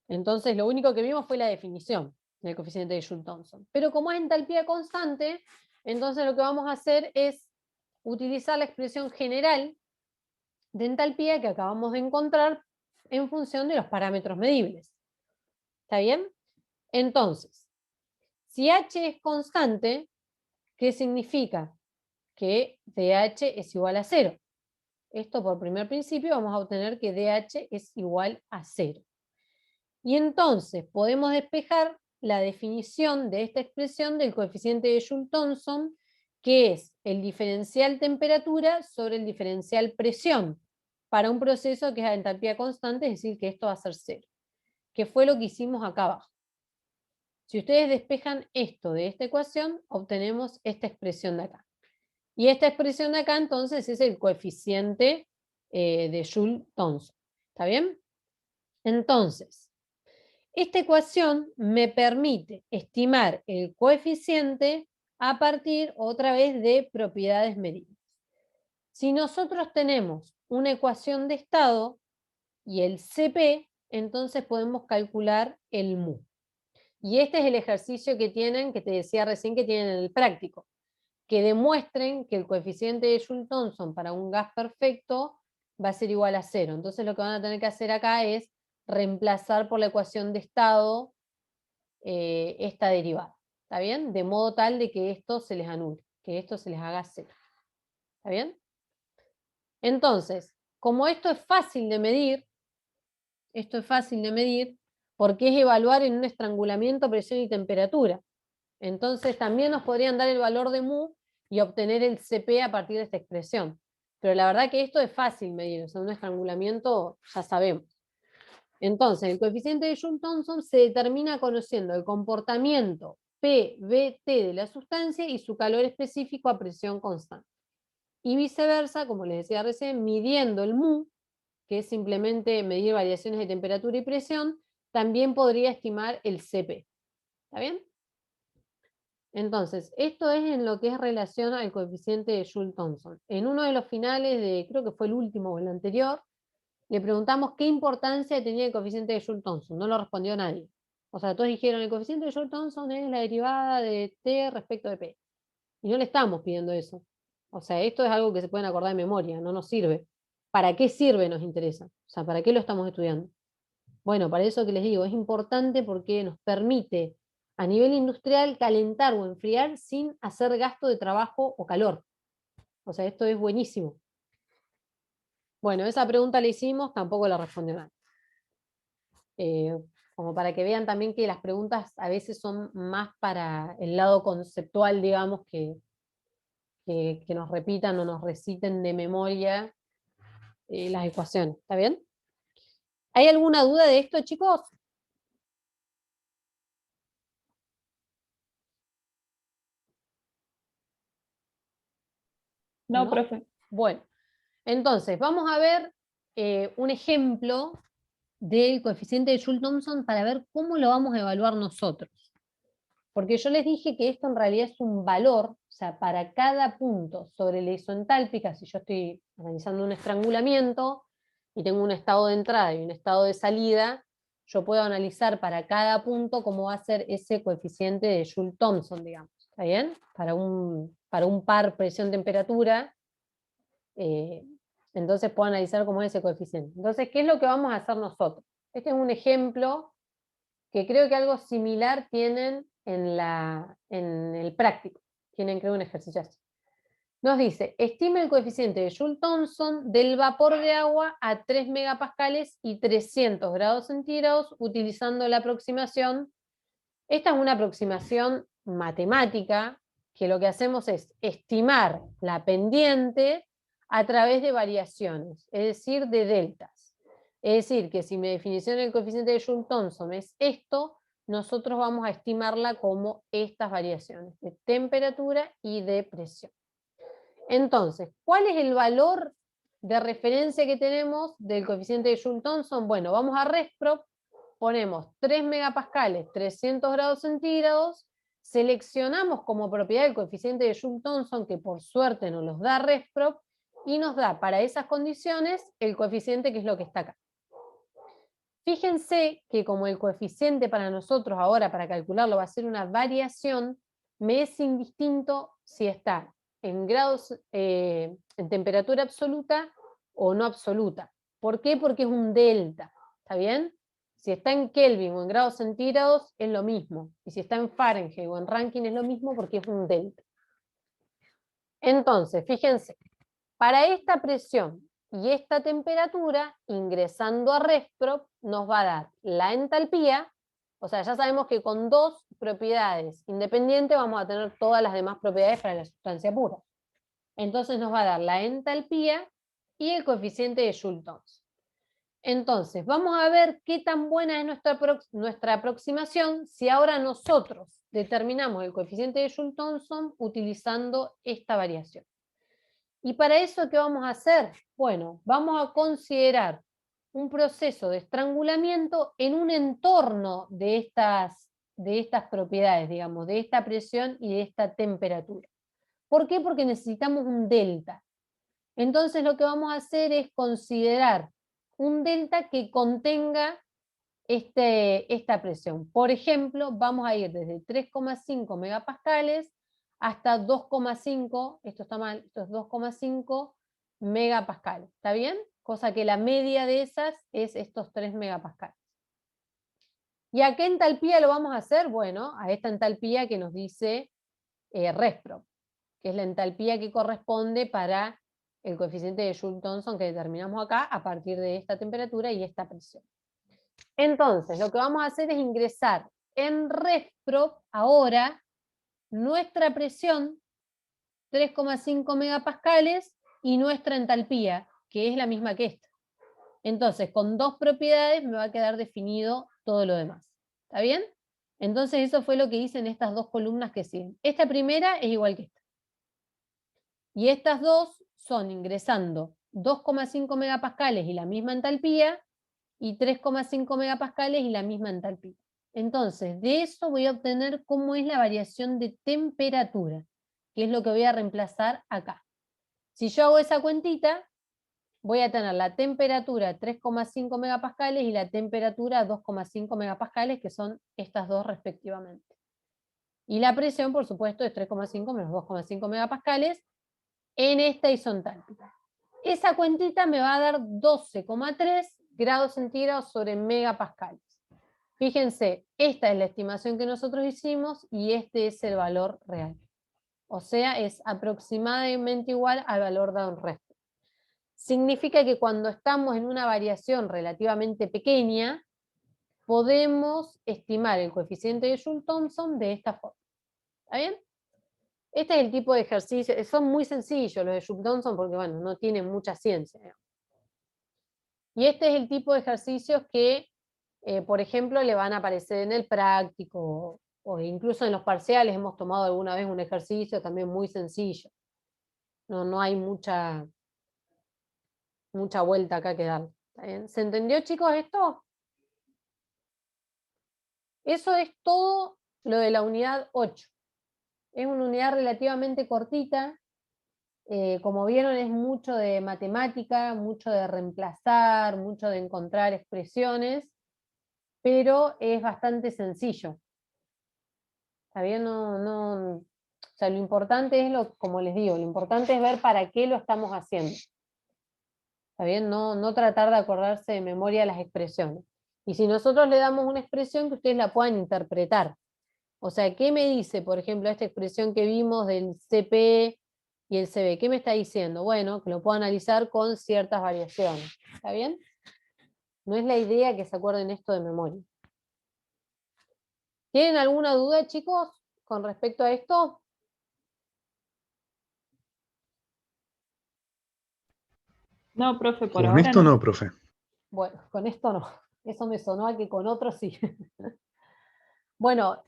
Entonces, lo único que vimos fue la definición del coeficiente de Joule-Thomson. Pero como es entalpía constante, entonces lo que vamos a hacer es utilizar la expresión general de entalpía que acabamos de encontrar en función de los parámetros medibles. ¿Está bien? Entonces, si H es constante, ¿qué significa? Que DH es igual a 0. Esto por primer principio vamos a obtener que DH es igual a 0. Y entonces podemos despejar la definición de esta expresión del coeficiente de Joule-Thomson, que es el diferencial temperatura sobre el diferencial presión, para un proceso que es a entalpía constante, es decir, que esto va a ser 0. Que fue lo que hicimos acá abajo. Si ustedes despejan esto de esta ecuación, obtenemos esta expresión de acá. Y esta expresión de acá entonces es el coeficiente de Joule-Thomson. ¿Está bien? Entonces, esta ecuación me permite estimar el coeficiente a partir otra vez de propiedades medibles. Si nosotros tenemos una ecuación de estado y el CP, entonces podemos calcular el mu. Y este es el ejercicio que tienen, que te decía recién que tienen en el práctico, que demuestren que el coeficiente de Joule-Thomson para un gas perfecto va a ser igual a 0. Entonces lo que van a tener que hacer acá es reemplazar por la ecuación de estado esta derivada. ¿Está bien? De modo tal de que esto se les anule, que esto se les haga 0. ¿Está bien? Entonces, como esto es fácil de medir, porque es evaluar en un estrangulamiento presión y temperatura. Entonces también nos podrían dar el valor de mu y obtener el CP a partir de esta expresión. Pero la verdad que esto es fácil medir, o sea, un estrangulamiento ya sabemos. Entonces, el coeficiente de Joule-Thomson se determina conociendo el comportamiento PBT de la sustancia y su calor específico a presión constante. Y viceversa, como les decía recién, midiendo el mu, que es simplemente medir variaciones de temperatura y presión, también podría estimar el CP. ¿Está bien? Entonces, esto es en lo que es relación al coeficiente de Joule-Thomson. En uno de los finales de, creo que fue el último o el anterior, le preguntamos qué importancia tenía el coeficiente de Joule-Thomson. No lo respondió nadie. O sea, todos dijeron, el coeficiente de Joule-Thomson es la derivada de T respecto de P. Y no le estamos pidiendo eso. O sea, esto es algo que se pueden acordar de memoria, no nos sirve. ¿Para qué sirve? Nos interesa. O sea, ¿para qué lo estamos estudiando? Bueno, para eso que les digo, es importante porque nos permite a nivel industrial calentar o enfriar sin hacer gasto de trabajo o calor. O sea, esto es buenísimo. Bueno, esa pregunta la hicimos, tampoco la respondió nadie. Como para que vean también que las preguntas a veces son más para el lado conceptual, digamos, que nos repitan o nos reciten de memoria las ecuaciones. ¿Está bien? ¿Hay alguna duda de esto, chicos? No, profe. Bueno, entonces vamos a ver un ejemplo del coeficiente de Joule-Thomson para ver cómo lo vamos a evaluar nosotros. Porque yo les dije que esto en realidad es un valor, o sea, para cada punto sobre la isoentálpica, si yo estoy organizando un estrangulamiento y tengo un estado de entrada y un estado de salida, yo puedo analizar para cada punto cómo va a ser ese coeficiente de Joule-Thomson, digamos. ¿Está bien? Para un par presión-temperatura, entonces puedo analizar cómo es ese coeficiente. Entonces, ¿qué es lo que vamos a hacer nosotros? Este es un ejemplo que creo que algo similar tienen en el práctico. Tienen, creo, un ejercicio así. Nos dice, estima el coeficiente de Joule-Thomson del vapor de agua a 3 megapascales y 300 grados centígrados utilizando la aproximación. Esta es una aproximación matemática que lo que hacemos es estimar la pendiente a través de variaciones, es decir, de deltas. Es decir, que si mi definición del coeficiente de Joule-Thomson es esto, nosotros vamos a estimarla como estas variaciones de temperatura y de presión. Entonces, ¿cuál es el valor de referencia que tenemos del coeficiente de Joule-Thomson? Bueno, vamos a ResProp, ponemos 3 megapascales, 300 grados centígrados, seleccionamos como propiedad el coeficiente de Joule-Thomson, que por suerte nos los da ResProp, y nos da para esas condiciones el coeficiente que es lo que está acá. Fíjense que como el coeficiente para nosotros ahora, para calcularlo, va a ser una variación, me es indistinto si está en grados, en temperatura absoluta o no absoluta. ¿Por qué? Porque es un delta, ¿está bien? Si está en Kelvin o en grados centígrados es lo mismo, y si está en Fahrenheit o en Rankine es lo mismo porque es un delta. Entonces, fíjense, para esta presión y esta temperatura, ingresando a ResProp, nos va a dar la entalpía, o sea, ya sabemos que con dos propiedades independientes vamos a tener todas las demás propiedades para la sustancia pura. Entonces nos va a dar la entalpía y el coeficiente de Joule-Thomson. Entonces, vamos a ver qué tan buena es nuestra aproximación si ahora nosotros determinamos el coeficiente de Joule-Thomson utilizando esta variación. ¿Y para eso qué vamos a hacer? Bueno, vamos a considerar un proceso de estrangulamiento en un entorno de estas propiedades, digamos, de esta presión y de esta temperatura. ¿Por qué? Porque necesitamos un delta. Entonces lo que vamos a hacer es considerar un delta que contenga esta presión. Por ejemplo, vamos a ir desde 3,5 megapascales hasta 2,5, esto está mal, esto es 2,5 megapascales, ¿está bien? Cosa que la media de esas es estos 3 megapascales. ¿Y a qué entalpía lo vamos a hacer? Bueno, a esta entalpía que nos dice ResProp, que es la entalpía que corresponde para el coeficiente de Joule-Thomson que determinamos acá a partir de esta temperatura y esta presión. Entonces, lo que vamos a hacer es ingresar en ResProp ahora nuestra presión, 3,5 megapascales, y nuestra entalpía, que es la misma que esta. Entonces, con dos propiedades me va a quedar definido todo lo demás. ¿Está bien? Entonces, eso fue lo que hice en estas dos columnas que siguen. Esta primera es igual que esta. Y estas dos son ingresando 2,5 megapascales y la misma entalpía, y 3,5 megapascales y la misma entalpía. Entonces, de eso voy a obtener cómo es la variación de temperatura, que es lo que voy a reemplazar acá. Si yo hago esa cuentita, voy a tener la temperatura 3,5 megapascales y la temperatura 2,5 megapascales, que son estas dos respectivamente. Y la presión, por supuesto, es 3,5 menos 2,5 megapascales en esta isontápica. Esa cuentita me va a dar 12,3 grados centígrados sobre megapascales. Fíjense, esta es la estimación que nosotros hicimos y este es el valor real. O sea, es aproximadamente igual al valor dado en ResProp. Significa que cuando estamos en una variación relativamente pequeña, podemos estimar el coeficiente de Joule-Thomson de esta forma. ¿Está bien? Este es el tipo de ejercicio, son muy sencillos los de Joule-Thomson porque, bueno, no tienen mucha ciencia, ¿no? Y este es el tipo de ejercicios que, por ejemplo, le van a aparecer en el práctico, o incluso en los parciales hemos tomado alguna vez un ejercicio también muy sencillo. No hay mucha vuelta acá que dar. ¿Está bien? ¿Se entendió, chicos, esto? Eso es todo lo de la unidad 8. Es una unidad relativamente cortita. Como vieron, es mucho de matemática, mucho de reemplazar, mucho de encontrar expresiones, pero es bastante sencillo. ¿Está bien? O sea, lo importante es, como les digo, lo importante es ver para qué lo estamos haciendo. ¿Está bien? No tratar de acordarse de memoria las expresiones. Y si nosotros le damos una expresión, que ustedes la puedan interpretar. O sea, ¿qué me dice, por ejemplo, esta expresión que vimos del CP y el CB? ¿Qué me está diciendo? Bueno, que lo puedo analizar con ciertas variaciones. ¿Está bien? No es la idea que se acuerden esto de memoria. ¿Tienen alguna duda, chicos, con respecto a esto? No, profe, por Con ahora esto no. no, profe. Bueno, con esto no. Eso me sonó a que con otros sí. Bueno,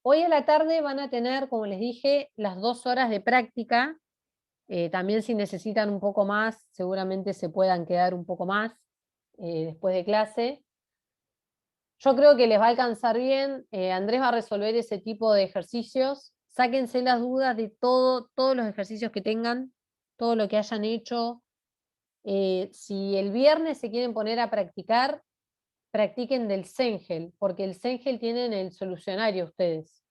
hoy a la tarde van a tener, como les dije, las 2 horas de práctica. También si necesitan un poco más, seguramente se puedan quedar un poco más después de clase. Yo creo que les va a alcanzar bien. Andrés va a resolver ese tipo de ejercicios. Sáquense las dudas de todos los ejercicios que tengan, todo lo que hayan hecho. Si el viernes se quieren poner a practicar, practiquen del Sengel, porque el Sengel tienen el solucionario ustedes.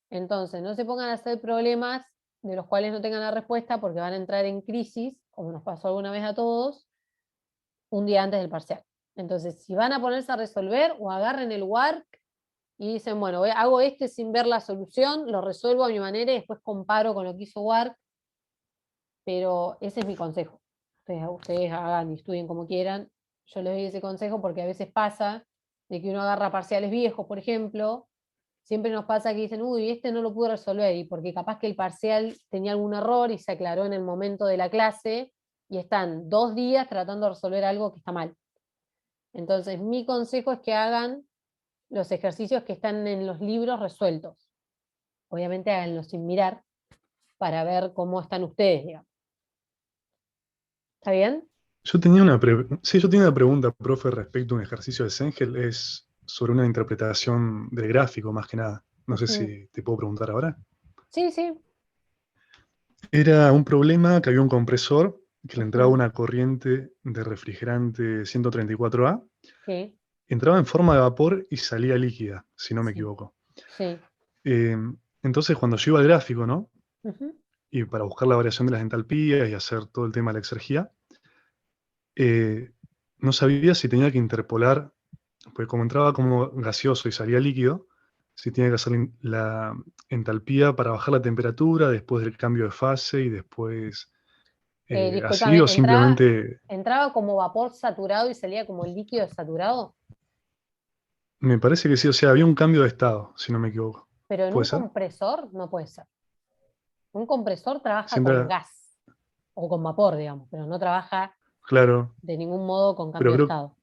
Entonces, no se pongan a hacer problemas de los cuales no tengan la respuesta, porque van a entrar en crisis, como nos pasó alguna vez a todos, un día antes del parcial. Entonces, si van a ponerse a resolver, o agarren el WARC y dicen, bueno, hago este sin ver la solución, lo resuelvo a mi manera y después comparo con lo que hizo WARC, pero ese es mi consejo. Ustedes hagan y estudien como quieran. Yo les doy ese consejo porque a veces pasa de que uno agarra parciales viejos, por ejemplo, siempre nos pasa que dicen, uy, este no lo pude resolver, y porque capaz que el parcial tenía algún error y se aclaró en el momento de la clase, y están 2 días tratando de resolver algo que está mal. Entonces, mi consejo es que hagan los ejercicios que están en los libros resueltos. Obviamente háganlos sin mirar, para ver cómo están ustedes, digamos. ¿Está bien? Yo tenía una pregunta, profe, respecto a un ejercicio de Sengel. Es sobre una interpretación del gráfico, más que nada. No sé si te puedo preguntar ahora. Sí, sí. Era un problema que había un compresor que le entraba Ujú. una corriente de refrigerante 134A. Sí, Entraba en forma de vapor y salía líquida, si no me sí, equivoco. sí. Eh, entonces, cuando yo iba al gráfico, ¿no? Ujú. Y para buscar la variación de las entalpías y hacer todo el tema de la exergía, eh, no sabía si tenía que interpolar, porque como entraba como gaseoso y salía líquido, si tenía que hacer la entalpía para bajar la temperatura después del cambio de fase y después así, Discúlpame, o simplemente ¿entraba como vapor saturado y salía como líquido saturado? me parece que sí, o sea, había un cambio de estado, si no me equivoco. Pero en un ¿Puede ser? compresor no puede ser. Un compresor trabaja con Siempre, gas o con vapor, digamos, pero no trabaja claro, de ningún modo con pero cambio de creo,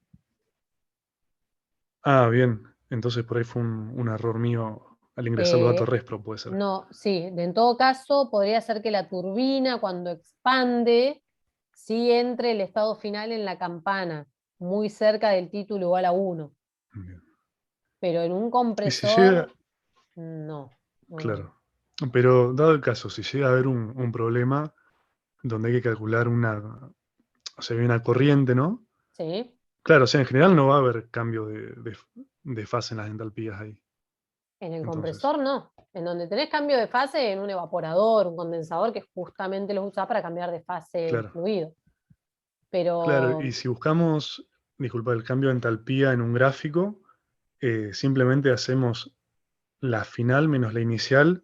estado. bien, entonces por ahí fue un error mío al ingresar los datos Eh, Respro, puede ser. no, sí, en todo caso podría ser que la turbina cuando expande, sí entre el estado final en la campana, muy cerca del título igual a 1, Bien. pero en un Y si llega, compresor, no. No. claro, pero dado el caso, si llega a haber un problema donde hay que calcular o sea, hay una corriente, ¿no? Sí. Claro, o sea, en general no va a haber cambio de fase en las entalpías ahí. En el Entonces, compresor no. En donde tenés cambio de fase, en un evaporador, un condensador, que justamente los usás para cambiar de fase el claro, fluido. claro, y Pero si buscamos, disculpa, el cambio de entalpía en un gráfico, simplemente hacemos la final menos la inicial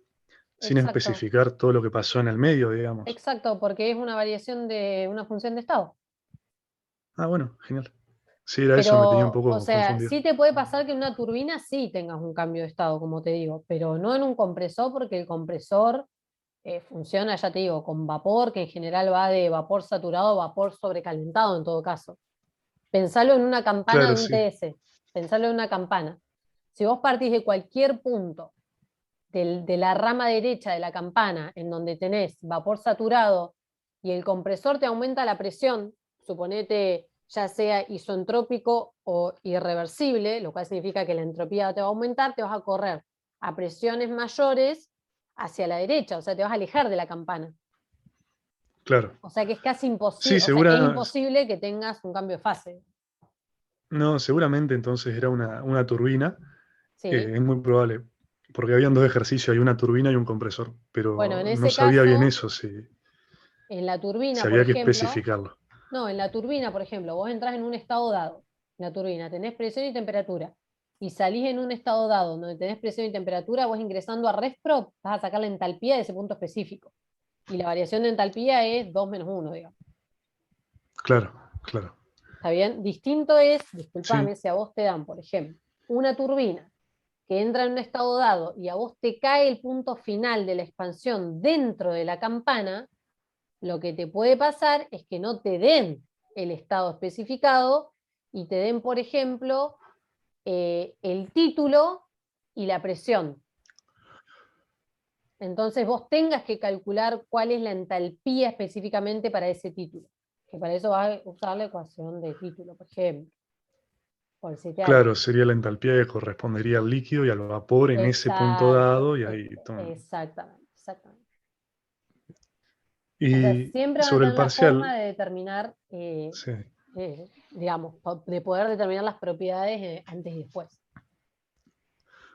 sin exacto, especificar todo lo que pasó en el medio, digamos. exacto, porque es una variación de una función de estado. Ah, bueno, genial. Sí, era eso, me tenía un Pero, o poco sea, confundido. sí te puede pasar que en una turbina sí tengas un cambio de estado, como te digo, pero no en un compresor, porque el compresor funciona, ya te digo, con vapor, que en general va de vapor saturado a vapor sobrecalentado en todo caso. Pensalo en una campana Claro, de un sí, TS, pensalo en una campana. Si vos partís de cualquier punto de la rama derecha de la campana, en donde tenés vapor saturado y el compresor te aumenta la presión, suponete ya sea isoentrópico o irreversible, lo cual significa que la entropía te va a aumentar, te vas a correr a presiones mayores hacia la derecha, o sea, te vas a alejar de la campana. claro. O sea que es casi Sí, imposible, o sea, es segura, imposible que tengas un cambio de fase. no, seguramente entonces era una turbina. ¿Sí? Es muy probable, porque habían dos ejercicios, hay una turbina y un compresor, Bueno, en pero no ese sabía bien caso, eso, en la si turbina, por había que ejemplo, especificarlo. no, en la turbina, por ejemplo, vos entras en un estado dado, en la turbina, tenés presión y temperatura, y salís en un estado dado donde tenés presión y temperatura, vos ingresando a ResPro vas a sacar la entalpía de ese punto específico. Y la variación de entalpía es 2 menos 1, digamos. Claro, claro. ¿Está bien? Distinto es, Sí, discúlpame, si a vos te dan, por ejemplo, una turbina que entra en un estado dado y a vos te cae el punto final de la expansión dentro de la campana, lo que te puede pasar es que no te den el estado especificado y te den, por ejemplo, el título y la presión. Entonces vos tengas que calcular cuál es la entalpía específicamente para ese título. Que para eso vas a usar la ecuación de título, por ejemplo. Por si te Claro, sería la entalpía que correspondería al líquido y al vapor en ese punto dado y ahí. Exactamente, exactamente. O sea, Y siempre van a sobre el tener la forma parcial, de determinar, sí. digamos, de poder determinar las propiedades antes y después.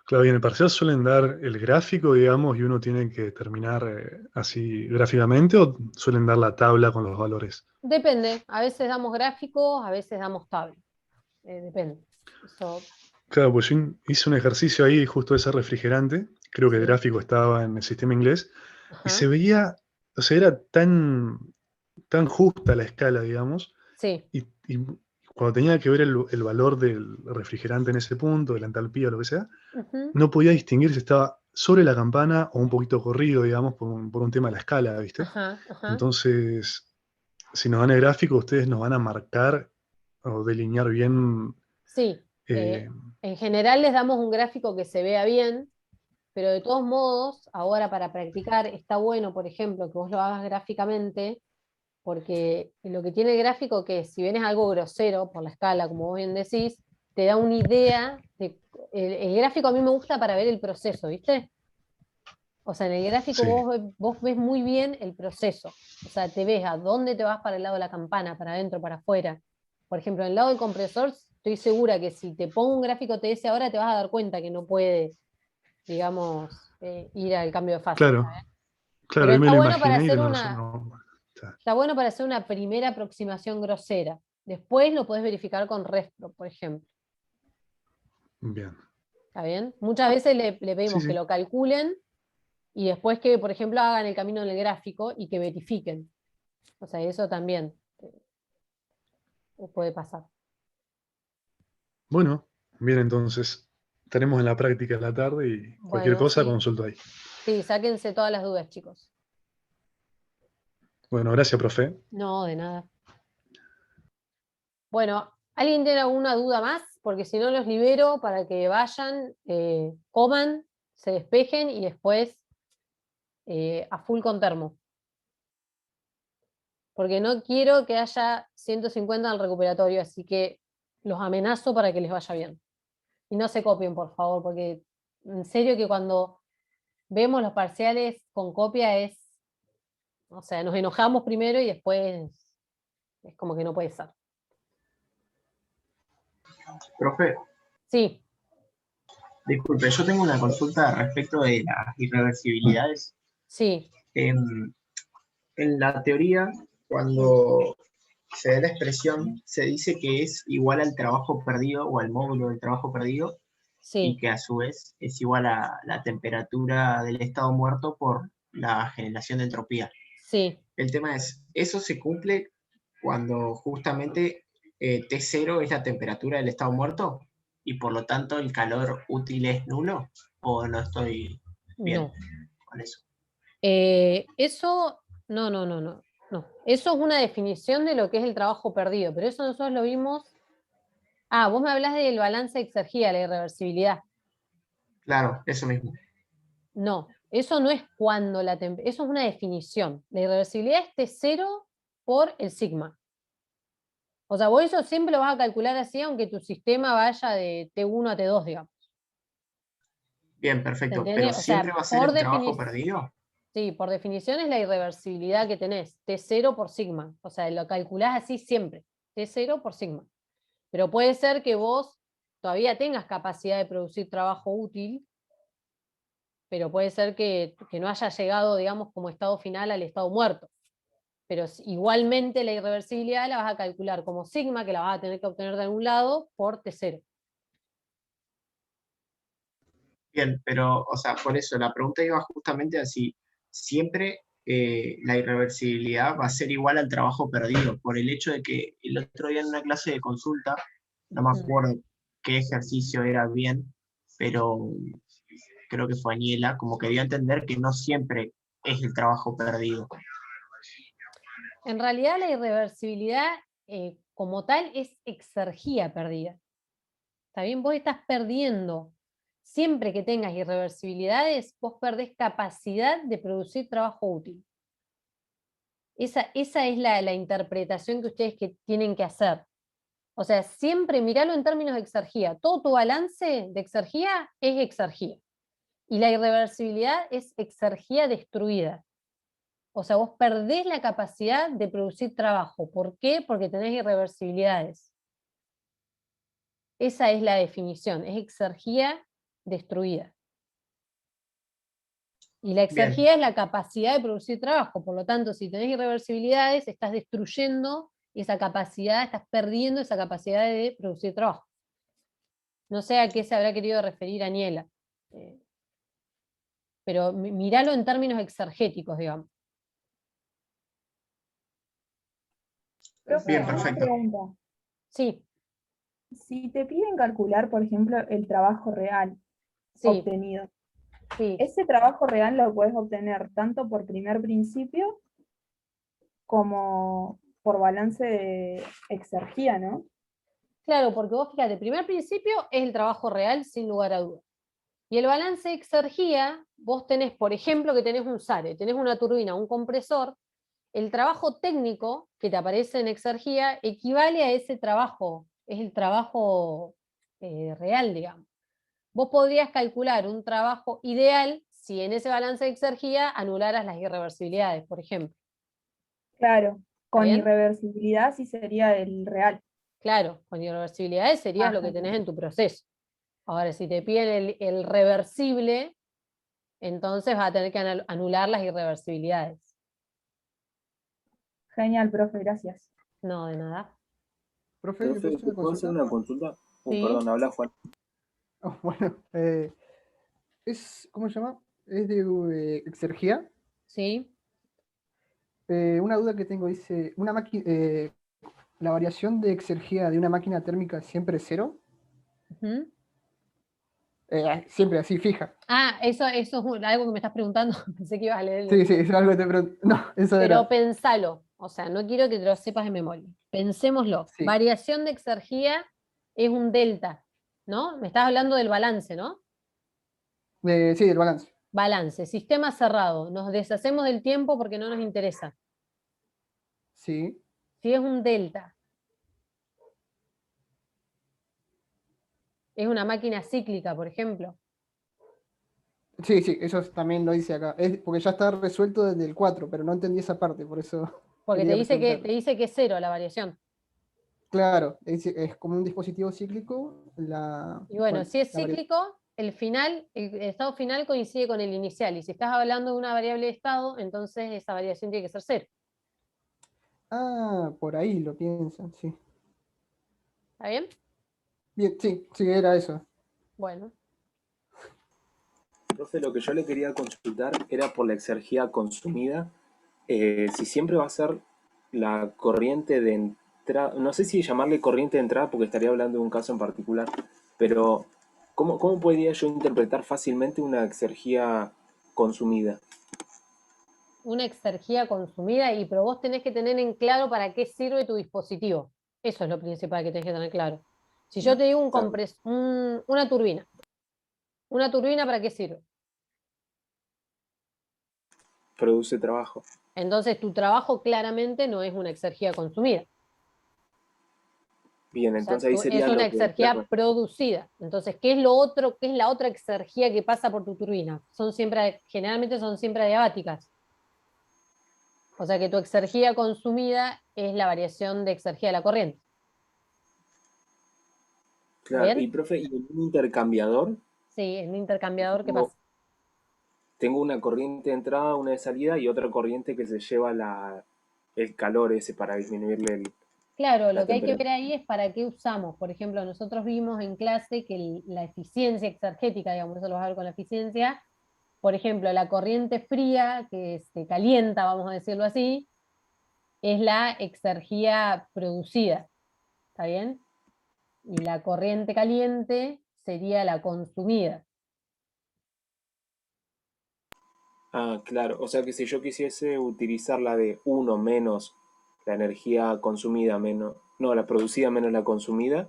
Claro, y en el parcial suelen dar el gráfico, digamos, y uno tiene que determinar así gráficamente, o suelen dar la tabla con los valores. Depende, a veces damos gráficos, a veces damos tabla. Depende. Eso, Claro, pues yo hice un ejercicio ahí justo de ese refrigerante, creo que el sí. gráfico estaba en el sistema inglés, y Ajá. se veía, o sea, era tan justa la escala, digamos, Sí. y cuando tenía que ver el valor del refrigerante en ese punto, de la entalpía o lo que sea, Ujú. no podía distinguir si estaba sobre la campana o un poquito corrido, digamos, por un tema de la escala, ¿viste? Ajá, ajá. Entonces, si nos dan el gráfico, ustedes nos van a marcar o delinear bien. Sí. eh, En general les damos un gráfico que se vea bien, pero de todos modos, ahora para practicar está bueno, por ejemplo, que vos lo hagas gráficamente, porque lo que tiene el gráfico, que si bien es algo grosero por la escala, como vos bien decís, te da una idea. El gráfico a mí me gusta para ver el proceso, ¿viste? O sea, en el gráfico sí, vos ves muy bien el proceso. O sea, te ves a dónde te vas para el lado de la campana, para adentro, para afuera. Por ejemplo, en el lado del compresor, estoy segura que si te pongo un gráfico TS ahora, te vas a dar cuenta que no puede, digamos, ir al cambio de fase. claro, claro, Pero ahí me lo imaginé y está. está bueno para hacer una primera aproximación grosera. Después lo podés verificar con Respro, por ejemplo. Bien. ¿Está bien? Muchas veces le Sí, pedimos que sí. lo calculen y después que, por ejemplo, hagan el camino en el gráfico y que verifiquen. O sea, eso también puede pasar. Bueno, bien, entonces estaremos en la práctica en la tarde y cualquier Bueno, cosa sí. consulto ahí. Sí, sáquense todas las dudas, chicos. Bueno, gracias, profe. No, de nada. Bueno, ¿alguien tiene alguna duda más? Porque si no los libero para que vayan, coman, se despejen y después a full con termo. Porque no quiero que haya 150 en el recuperatorio, así que los amenazo para que les vaya bien. Y no se copien, por favor, porque en serio que cuando vemos los parciales con copia o sea, nos enojamos primero y después es como que no puede ser. Profe, Sí, disculpe, yo tengo una consulta respecto de las irreversibilidades. sí, En la teoría, cuando se da la expresión, se dice que es igual al trabajo perdido o al módulo del trabajo perdido y sí. que a su vez es igual a la temperatura del estado muerto por la generación de entropía. Sí. El tema es, ¿eso se cumple cuando justamente T0 es la temperatura del estado muerto y por lo tanto el calor útil es nulo? ¿O no estoy bien No. con eso? Eso, no. Eso es una definición de lo que es el trabajo perdido, pero eso nosotros lo vimos. Ah, vos me hablas del balance de exergía, la irreversibilidad. Claro, eso mismo. No, eso no es cuando eso es una definición. La irreversibilidad es T0 por el sigma. O sea, vos eso siempre lo vas a calcular así, aunque tu sistema vaya de T1 a T2, digamos. Bien, perfecto. ¿Entendés? Pero O sea, ¿siempre va a ser el trabajo perdido? sí, por definición es la irreversibilidad que tenés, T0 por sigma. O sea, lo calculás así siempre, T0 por sigma. Pero puede ser que vos todavía tengas capacidad de producir trabajo útil, pero puede ser que no haya llegado, digamos, como estado final al estado muerto. Pero igualmente la irreversibilidad la vas a calcular como sigma, que la vas a tener que obtener de algún lado, por T0. Bien, pero, o sea, por eso la pregunta iba justamente así. Siempre la irreversibilidad va a ser igual al trabajo perdido, por el hecho de que el otro día en una clase de consulta, no me acuerdo qué ejercicio era bien, pero creo que fue Aniela, como que dio a entender que no siempre es el trabajo perdido. En realidad la irreversibilidad como tal es exergía perdida. ¿Está bien? Vos estás perdiendo. siempre que tengas irreversibilidades, vos perdés capacidad de producir trabajo útil. Esa es la interpretación que ustedes tienen que hacer. O sea, siempre miralo en términos de exergía. Todo tu balance de exergía es exergía. Y la irreversibilidad es exergía destruida. O sea, vos perdés la capacidad de producir trabajo. ¿Por qué? Porque tenés irreversibilidades. Esa es la definición, es exergía destruida. Y la exergía es la capacidad de producir trabajo. Por lo tanto, si tenés irreversibilidades, estás destruyendo esa capacidad, estás perdiendo esa capacidad de producir trabajo. No sé a qué se habrá querido referir Aniela. Pero míralo en términos exergéticos, digamos. Bien, Una perfecto. pregunta. Sí, Si te piden calcular, por ejemplo, el trabajo real sí, obtenido, sí. ese trabajo real lo puedes obtener tanto por primer principio como por balance de exergía, ¿no? Claro, porque vos fíjate, el primer principio es el trabajo real, sin lugar a dudas. Y el balance de exergía, vos tenés, por ejemplo, que tenés un SARE, tenés una turbina, un compresor, el trabajo técnico que te aparece en exergía equivale a ese trabajo, es el trabajo real, digamos. Vos podrías calcular un trabajo ideal si en ese balance de exergía anularas las irreversibilidades, por ejemplo. Claro, con bien? irreversibilidad sí sería el real. Claro, con irreversibilidades serías lo que tenés en tu proceso. Ahora, si te piden el reversible, entonces vas a tener que anular las irreversibilidades. Genial, profe, gracias. No, de nada. Profe, ¿le Profe, puedo hacer una ¿puedo hacer consulta? una consulta? Sí. Perdón, habla Juan. Oh, bueno, ¿cómo se llama? Es de exergía. Sí. Una duda que tengo dice, ¿la variación de exergía de una máquina térmica siempre es cero? Ujú. Siempre así, fija. Ah, eso es algo que me estás preguntando. Pensé que ibas a leer el Sí, libro. es algo que te pregunto. No, eso Pero era. pensalo. O sea, no quiero que te lo sepas de memoria. Pensémoslo. Sí. Variación de exergía es un delta, ¿no? Me estás hablando del balance, ¿no? Sí, del balance. Balance, sistema cerrado. Nos deshacemos del tiempo porque no nos interesa. Sí. Si es un delta, es una máquina cíclica, por ejemplo. Sí, eso también lo dice acá. Porque ya está resuelto desde el 4, pero no entendí esa parte, por eso Porque quería te preguntar. dice que es cero la variación. Claro, es como un dispositivo cíclico. Y bueno, si es la variación. cíclico, el estado final coincide con el inicial. Y si estás hablando de una variable de estado, entonces esa variación tiene que ser cero. Ah, por ahí lo piensan, sí. ¿Está bien? Bien, sí, era eso. Bueno. Profe, lo que yo le quería consultar era por la exergía consumida. Si siempre va a ser la corriente de entrada, no sé si llamarle corriente de entrada porque estaría hablando de un caso en particular, pero ¿cómo podría yo interpretar fácilmente una exergía consumida? Una exergía consumida, pero vos tenés que tener en claro para qué sirve tu dispositivo. Eso es lo principal que tenés que tener claro. Si yo te digo una turbina, ¿para qué sirve? Produce trabajo. Entonces tu trabajo claramente no es una exergía consumida. Bien, O sea, entonces ahí sería es una lo que... exergía producida. Entonces, ¿qué es lo otro? ¿Qué es la otra exergía que pasa por tu turbina? Generalmente son siempre adiabáticas. O sea que tu exergía consumida es la variación de exergía de la corriente. Claro, ¿Bien? y profe, ¿y en un intercambiador? Sí, en un intercambiador, ¿qué pasa? Tengo una corriente de entrada, una de salida y otra corriente que se lleva el calor ese para disminuirle Claro, la lo que hay que ver temperatura. ahí es para qué usamos. Por ejemplo, nosotros vimos en clase que la eficiencia exergética, digamos, eso lo vas a ver con la eficiencia. Por ejemplo, la corriente fría, que se calienta, vamos a decirlo así, es la exergía producida. ¿Está bien? Y la corriente caliente sería la consumida. Ah, claro. O sea que si yo quisiese utilizar la de 1 menos la energía consumida menos, no, la producida menos la consumida,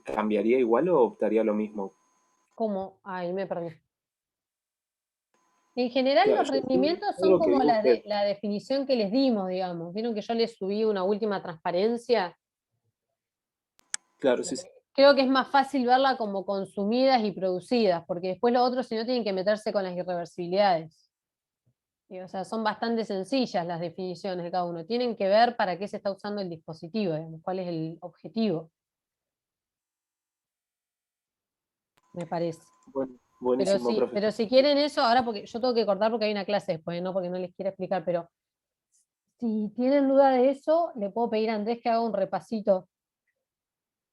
¿cambiaría igual o optaría lo mismo? como, ahí me perdí. En general Claro, los yo entiendo rendimientos todo son lo que como dijo usted. la definición que les dimos, digamos. Vieron que yo les subí una última transparencia. Claro, sí, sí. Creo que es más fácil verla como consumidas y producidas, porque después los otros si no tienen que meterse con las irreversibilidades. Y, o sea, son bastante sencillas las definiciones de cada uno. Tienen que ver para qué se está usando el dispositivo, digamos, cuál es el objetivo. Me parece. Bueno, buenísimo, profe. Pero si quieren eso, ahora porque yo tengo que cortar porque hay una clase después, no porque no les quiera explicar, pero si tienen duda de eso, le puedo pedir a Andrés que haga un repasito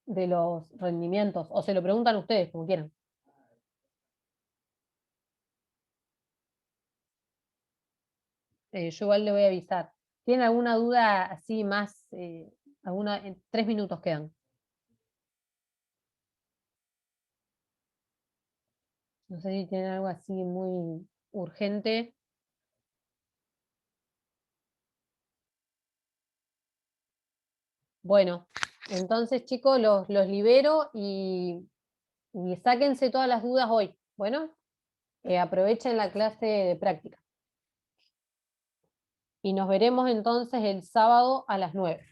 de los rendimientos, o se lo preguntan ustedes, como quieran. Yo igual le voy a avisar. ¿Tienen alguna duda así más? En 3 minutos quedan. No sé si tienen algo así muy urgente. Bueno, entonces chicos, los libero y sáquense todas las dudas hoy. Bueno, aprovechen la clase de práctica. Y nos veremos entonces el sábado a las 9.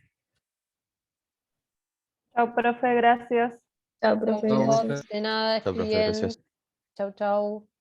Chao, profe, gracias. Chao, profe. Chau, chicos, de nada, Chao, profe, estudien. gracias. Chau, chau.